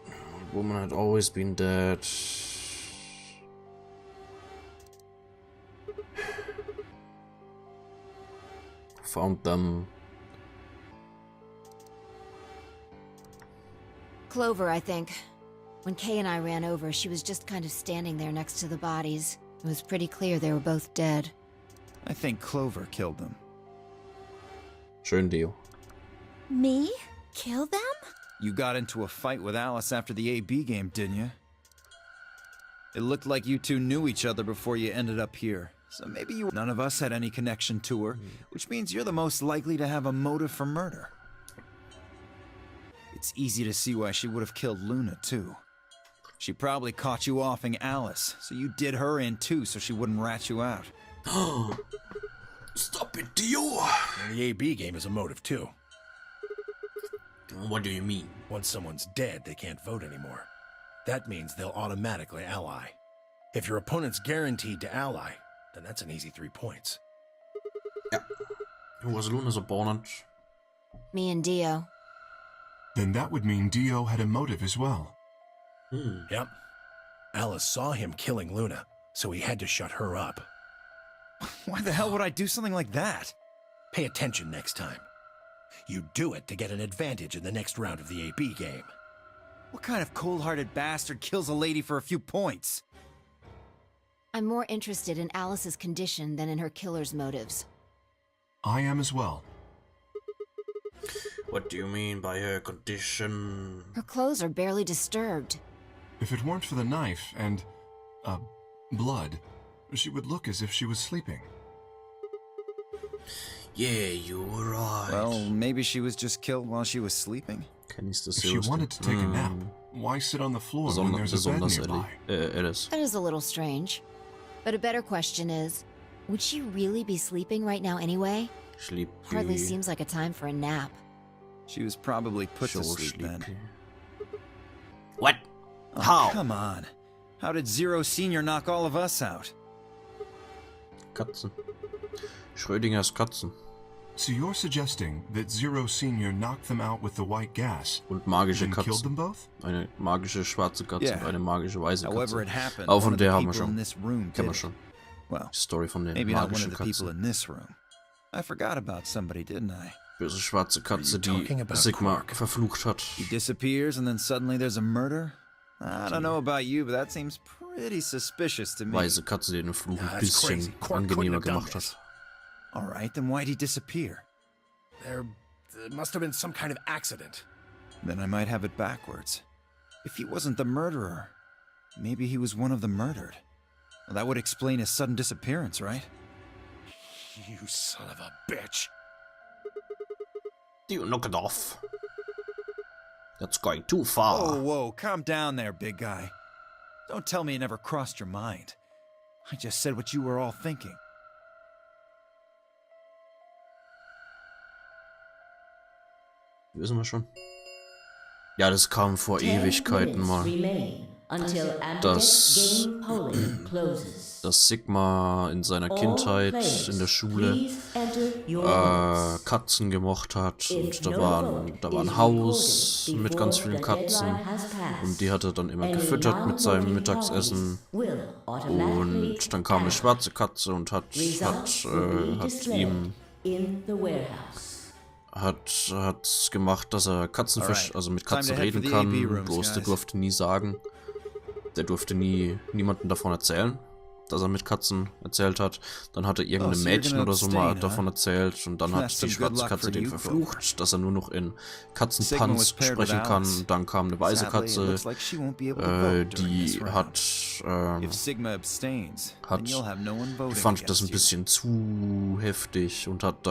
The woman had always been dead. Found them. Clover, I think. When Kay and I ran over, she was just kind of standing there next to the bodies. It was pretty clear they were both dead. I think Clover killed them. Schön, Dio. Me? Kill them? You got into a fight with Alice after the AB game, didn't you? It looked like you two knew each other before you ended up here. So maybe you... None of us had any connection to her, which means you're the most likely to have a motive for murder. It's easy to see why she would have killed Luna, too. She probably caught you offing Alice, so you did her in too so she wouldn't rat you out. Stop it, Dio! And the AB game is a motive, too. What do you mean? Once someone's dead, they can't vote anymore. That means they'll automatically ally. If your opponent's guaranteed to ally, then that's an easy 3 points. Yeah. Who was Luna's opponent? Me and Dio. Then that would mean Dio had a motive as well. Yep. Alice saw him killing Luna, so he had to shut her up. Why the hell would I do something like that? Pay attention next time. You do it to get an advantage in the next round of the AB game. What kind of cold-hearted bastard kills a lady for a few points? I'm more interested in Alice's condition than in her killer's motives. I am as well. What do you mean by her condition? Her clothes are barely disturbed. If it weren't for the knife and, blood, she would look as if she was sleeping. Yeah, you were right. Well, maybe she was just killed while she was sleeping. If she wanted to take a nap, why sit on the floor when there's a bed nearby? It is. That is a little strange. But a better question is, would she really be sleeping right now anyway? Sleepy. Hardly seems like a time for a nap. She was probably put to sleep then. What? Oh, How? Come on. How did Zero Senior knock all of us out? Katzen. Schrödingers Katzen. So you're suggesting that Zero Senior knocked them out with the white gas Und magische and killed Katzen. them both? Eine magische schwarze Katze und eine magische weiße However Katze. it happened, Auch one von of the der haben wir people in schon. this room Kennen wir did it. schon. Well, Die Story von den maybe not one magischen of the people Katzen. in this room. I forgot about somebody, didn't I? Böse schwarze Katze, die talking about Sigma Quark? verflucht hat. He disappears and then suddenly there's a murder? I don't know about you, but that seems pretty suspicious to me. Weiße Katze, die den Fluch ein that's bisschen crazy. Quark couldn't angenehmer have done gemacht this. hat. Alright, then why'd he disappear? There must have been some kind of accident. Then I might have it backwards. If he wasn't the murderer, maybe he was one of the murdered. Well, that would explain his sudden disappearance, right? You son of a bitch. You knock it off. That's going too far. Whoa, whoa, calm down there, big guy. Don't tell me it never crossed your mind. I just said what you were all thinking. Wissen wir schon? Ja, das kam vor 10 Ewigkeiten minutes mal. remain until Das- Ambidex game polling closes. Dass Sigma in seiner Kindheit in der Schule Please enter your votes. Katzen gemocht hat. If Und da no war vote ein is Haus recorded mit ganz before vielen the Katzen. deadline has passed, Und die hat er dann immer any gefüttert mit seinem non-voting Mittagessen. parties will automatically Und dann kam eine add. schwarze Katze und hat Results will be ihm displayed in the warehouse. hat's gemacht, dass er Alright, also mit time Katzen to head reden for the kann. AB rooms, Bloß der guys. durfte nie sagen. Der durfte niemandem davon erzählen, dass er mit Katzen erzählt hat. Dann hat er irgendeinem so you're Mädchen gonna oder so mal abstain, davon erzählt. Und dann hat That's die some good schwarze luck Katze for den you, verflucht, dass er nur noch in Sigma was Katzenpanz paired with sprechen kann. Alice. Dann kam eine weiße Sadly, it Katze, looks like she won't be able to vote during this die round. hat, If Sigma abstains, then you'll have no one voting fand das ein against you. bisschen zu heftig und hat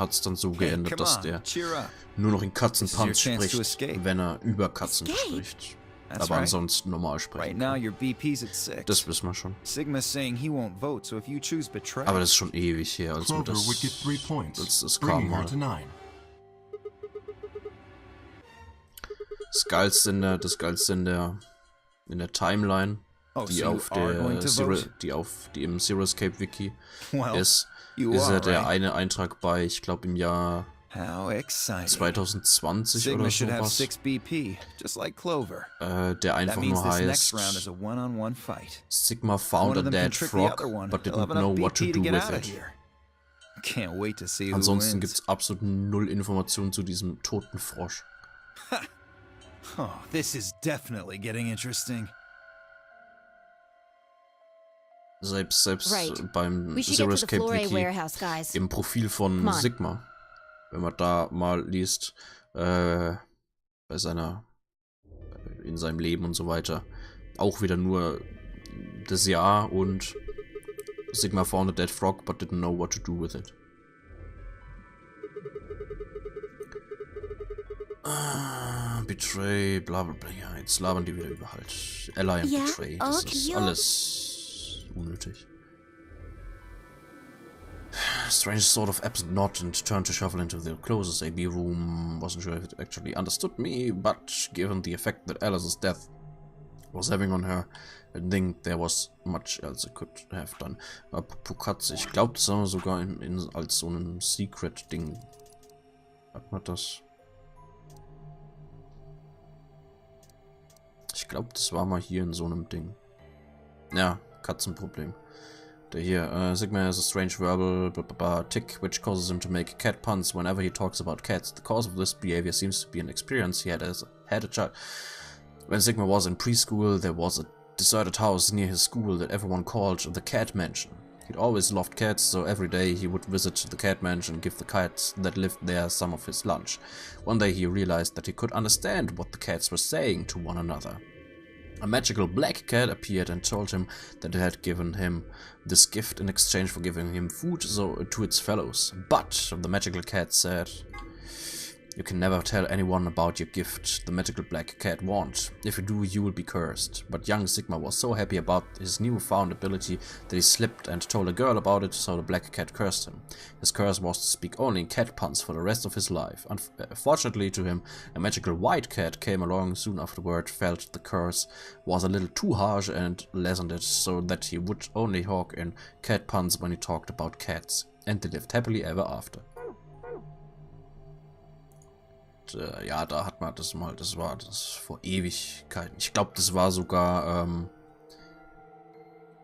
es dann so Hey, geändert, come dass on, der cheer up. nur noch in This is your Katzenpanz chance to spricht, escape. wenn er über Katzen Escape? spricht. That's Aber right. ansonsten normal Right sprechen now, kann. your BP's at 6. Das wissen wir schon. Sigma's saying he won't vote, so if you choose betray. Aber das ist schon ewig her, als wir Clover das, would get 3 points, als das bringing kam her mal. to 9. Das Geilste in der Timeline, Oh, die so you auf are going der to vote? die im Zero Escape Wiki Well, ist you ja are, der right? eine Eintrag bei, ich glaube im Jahr How exciting. 2020 Sigma oder should have sowas, 6 BP, just like Clover. der That einfach means nur this next round heißt is a one-on-one fight. Sigma One found a of them can dead trick the frog, other one. but They'll have didn't know enough what to BP do to get with out of it. here. Can't wait to see who Ansonsten wins. gibt es absolut null Informationen zu diesem toten Frosch. Oh, this is definitely getting interesting. Selbst Right. beim We should Zero get to the Escape Flore Wiki warehouse, guys. im Profil von Come on. Sigma, wenn man da mal liest, bei in seinem Leben und so weiter, auch wieder nur das Jahr und Sigma found a dead frog but didn't know what to do with it. Betray, bla bla bla. Ja, jetzt labern die wieder über halt. Ally und Ja, Betray. Das okay, ist ja. alles unnötig. Strange sort of absent nod and turned to shuffle into the closest AB room. Wasn't sure if it actually understood me, but given the effect that Alice's death was having on her, I think there was much else I could have done. Apropos Katze, ich glaube, das haben wir sogar als so ein Secret-Ding. Hat man das? Ich glaube, das war mal hier in so einem Ding. Ja, Katzenproblem. Der hier, Sigma has a strange verbal tick which causes him to make cat puns whenever he talks about cats. The cause of this behavior seems to be an experience he had as a child. When Sigma was in preschool, there was a deserted house near his school that everyone called the Cat Mansion. He'd always loved cats, so every day he would visit the cat mansion and give the cats that lived there some of his lunch. One day he realized that he could understand what the cats were saying to one another. A magical black cat appeared and told him that it had given him this gift in exchange for giving him food to its fellows. But the magical cat said, "You can never tell anyone about your gift the magical black cat wants. If you do, you will be cursed." But young Sigma was so happy about his newfound ability that he slipped and told a girl about it, so the black cat cursed him. His curse was to speak only in cat puns for the rest of his life. Unfortunately to him, a magical white cat came along soon afterward, felt the curse was a little too harsh and lessened it so that he would only talk in cat puns when he talked about cats. And they lived happily ever after. Ja, da hat man das mal, das war das vor Ewigkeiten. Ich glaube, das war sogar,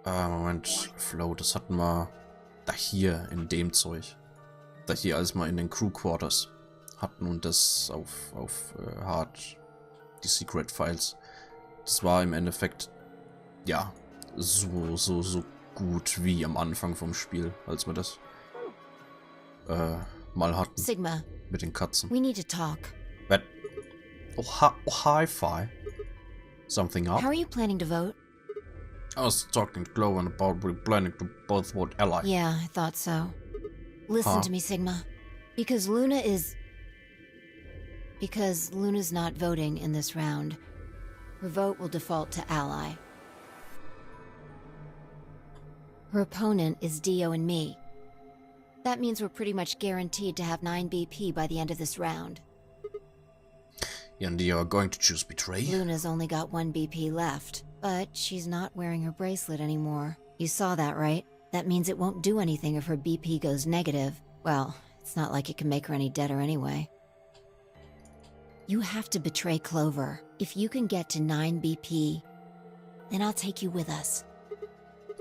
Moment, Flow, das hatten wir da hier in dem Zeug. Da hier, als wir in den Crew Quarters hatten und das auf Hard, die Secret Files. Das war im Endeffekt, ja, so gut wie am Anfang vom Spiel, als wir das mal hatten. Sigma, Mit den Katzen. we need to talk. But, hi-fi. Something up? How are you planning to vote? I was talking to Clover about we're planning to both vote Ally. Yeah, I thought so. Listen to me, Sigma. Because Luna's not voting in this round, her vote will default to Ally. Her opponent is Dio and me. That means we're pretty much guaranteed to have 9 BP by the end of this round. And you are going to choose Betray? Luna's only got 1 BP left, but she's not wearing her bracelet anymore. You saw that, right? That means it won't do anything if her BP goes negative. Well, it's not like it can make her any deader anyway. You have to betray Clover. If you can get to 9 BP, then I'll take you with us.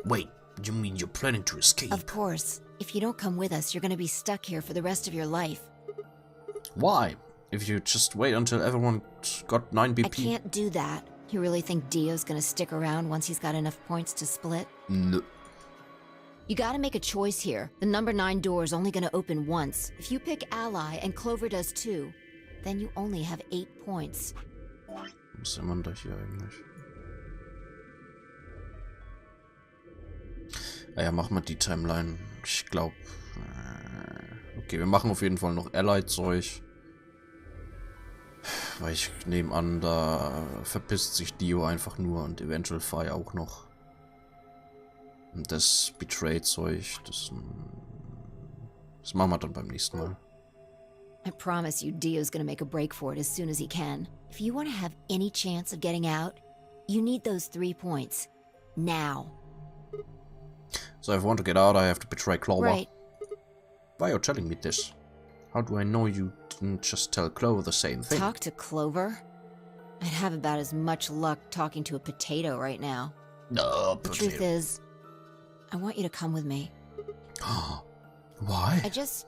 Wait, you mean you're planning to escape? Of course. If you don't come with us, you're gonna be stuck here for the rest of your life. Why? If you just wait until everyone got 9 BP... I can't do that. You really think Dio's gonna stick around once he's got enough points to split? No. You gotta make a choice here. The number 9 door is only gonna open once. If you pick ally and Clover does too, then you only have 8 points. Was ist man da hier eigentlich? Naja, machen wir die Timeline. Ich glaube... Okay, wir machen auf jeden Fall noch Ally-Zeug. Weil ich nehme an, da verpisst sich Dio einfach nur und eventuell Fire auch noch. Und das Betray-Zeug, das machen wir dann beim nächsten Mal. I promise you Dio's gonna make a break for it as soon as he can. If you want to have any chance of getting out, you need those 3 points. Now. So if I want to get out, I have to betray Clover. Right. Why are you telling me this? How do I know you didn't just tell Clover the same thing? Talk to Clover? I'd have about as much luck talking to a potato right now. No, The truth is, I want you to come with me. Why? I just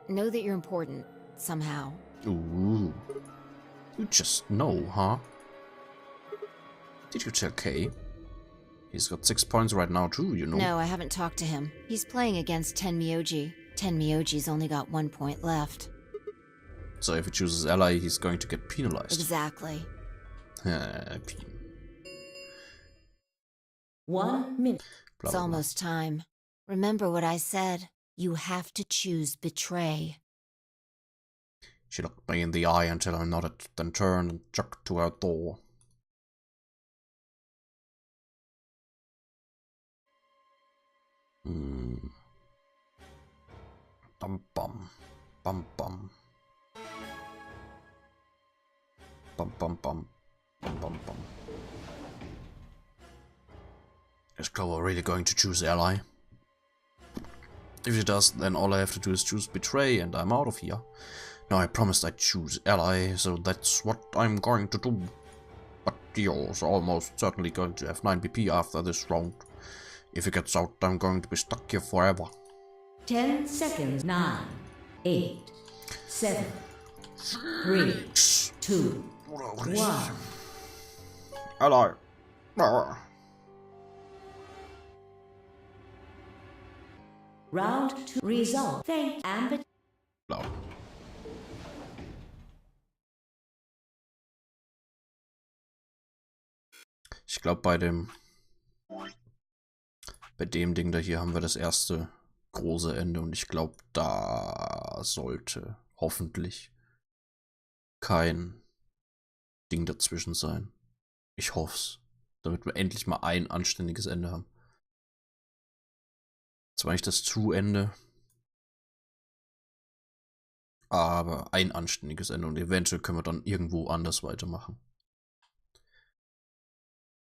know that you're important, somehow. Ooh. You just know, huh? Did you tell Kay? He's got 6 points right now too, you know. No, I haven't talked to him. He's playing against Tenmyoji. Tenmyoji's only got 1 point left. So if he chooses ally, he's going to get penalized. Exactly. 1 minute. It's almost time. Remember what I said. You have to choose betray. She looked me in the eye until I nodded, then turned and jogged to her door. Bum bum. Bum bum. Bum bum bum. Bum bum bum. Is Clover really going to choose ally? If she does, then all I have to do is choose betray and I'm out of here. No, I promised I'd choose ally, so that's what I'm going to do. But Dio's almost certainly going to have 9 BP after this round. If he gets out, I'm going to be stuck here forever. 10 seconds. 9, 8, 7, 3, 2, 1. Ally. Round 2 result. Thank Amber. No. Ich glaube, bei dem Ding da hier haben wir das erste große Ende und ich glaube, da sollte hoffentlich kein Ding dazwischen sein. Ich hoff's, damit wir endlich mal ein anständiges Ende haben. Zwar nicht das True-Ende, aber ein anständiges Ende und eventuell können wir dann irgendwo anders weitermachen.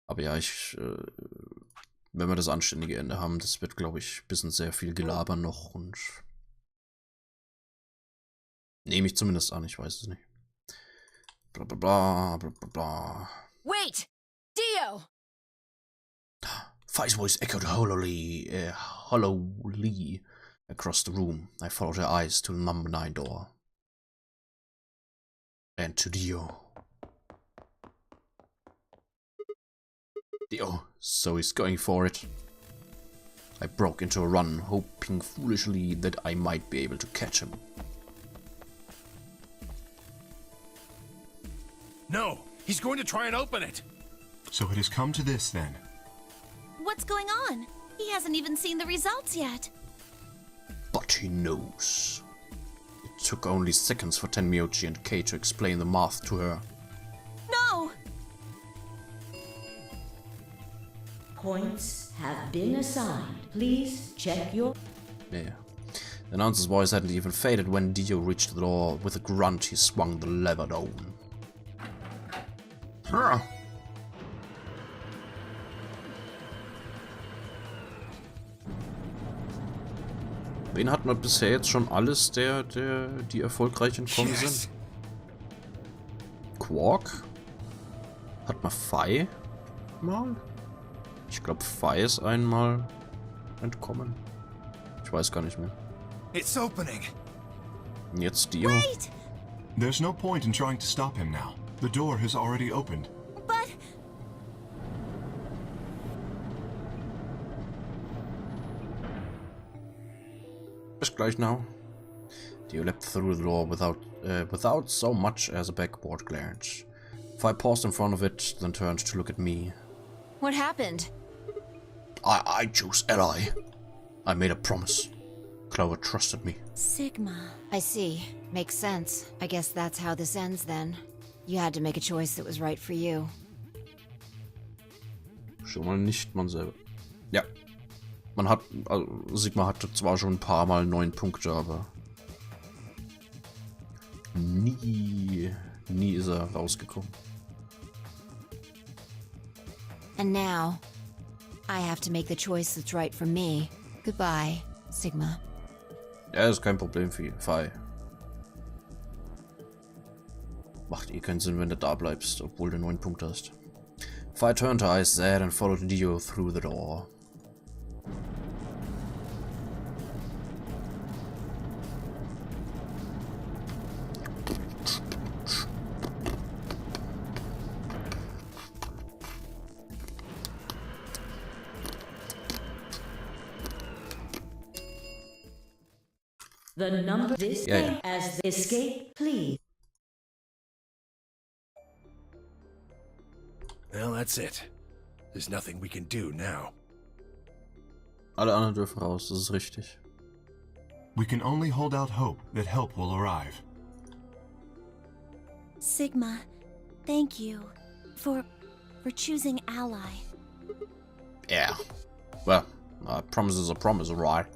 Aber ja, wenn wir das anständige Ende haben, das wird, glaube ich, ein bisschen sehr viel Gelaber noch und nehme ich zumindest an, ich weiß es nicht. Bla bla bla bla bla bla. Wait! Dio! Fi's voice echoed hollowly across the room. I followed her eyes to the number 9 door. And to Dio. Dio, so he's going for it. I broke into a run, hoping foolishly that I might be able to catch him. No, he's going to try and open it. So it has come to this then. What's going on? He hasn't even seen the results yet. But he knows. It took only seconds for Tenmyoji and Kay to explain the math to her. No! Points have been assigned. Please check your... Yeah. The announcer's voice hadn't even faded when Dio reached the door. With a grunt, he swung the lever down. Wen hatten wir bisher jetzt schon alles, die erfolgreich entkommen sind? Quark? Hat man Fi mal? Ich glaube, Fi ist einmal entkommen. Ich weiß gar nicht mehr. It's opening. Und jetzt Dio. Wait! There's no point in trying to stop him now. The door has already opened. But... Bis gleich now. You leapt through the door without so much as a backward glance. If I paused in front of it, then turned to look at me. What happened? I choose Ally. I made a promise. Clover trusted me. Sigma. I see. Makes sense. I guess that's how this ends then. You had to make a choice that was right for you. Schon mal nicht man selber. Ja. Man hat, also Sigma hatte zwar schon ein paar Mal 9 Punkte, aber nie ist er rausgekommen. And now, I have to make the choice that's right for me. Goodbye, Sigma. Ja, ist kein Problem für Fi. Macht keinen Sinn, wenn du da bleibst, obwohl du 9 Punkte hast. Fi turned her eyes sad and followed Dio through the door. The number this game as the escape, please. Well, that's it. There's nothing we can do now. Alle anderen dürfen raus, das ist richtig. We can only hold out hope that help will arrive. Sigma, thank you for choosing Ally. Yeah. Well, a promise is a promise, right?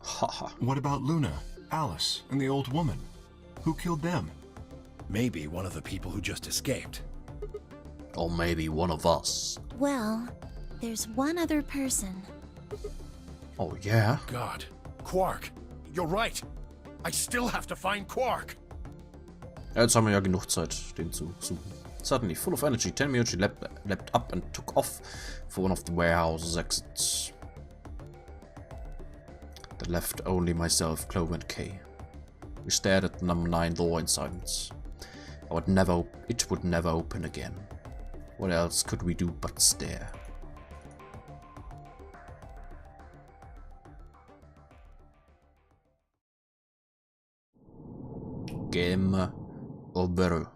Haha. What about Luna, Alice, and the old woman? Who killed them? Maybe one of the people who just escaped. Or maybe one of us. Well, there's one other person. Oh yeah? God. Quark. You're right. I still have to find Quark. Ja, jetzt haben wir ja genug Zeit, den zu suchen. Suddenly, full of energy, Tenmyoji leapt up and took off for one of the warehouse's exits. That left only myself, Clover, and Kay. We stared at the number 9 door in silence. It would never open again. What else could we do but stare? Game over.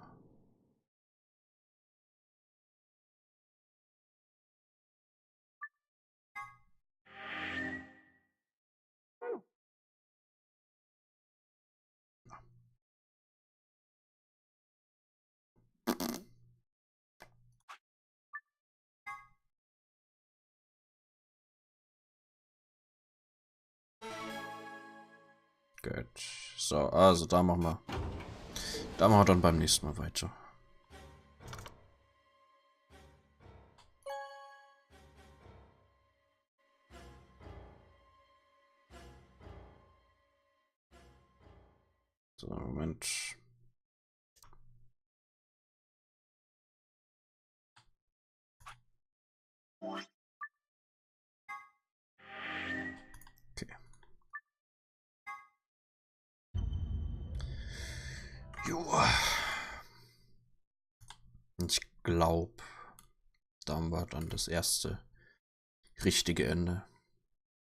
Gut. So, also da machen wir. Da machen wir dann beim nächsten Mal weiter. So, Moment. Okay. Joa. Ich glaube, da haben wir dann das erste richtige Ende.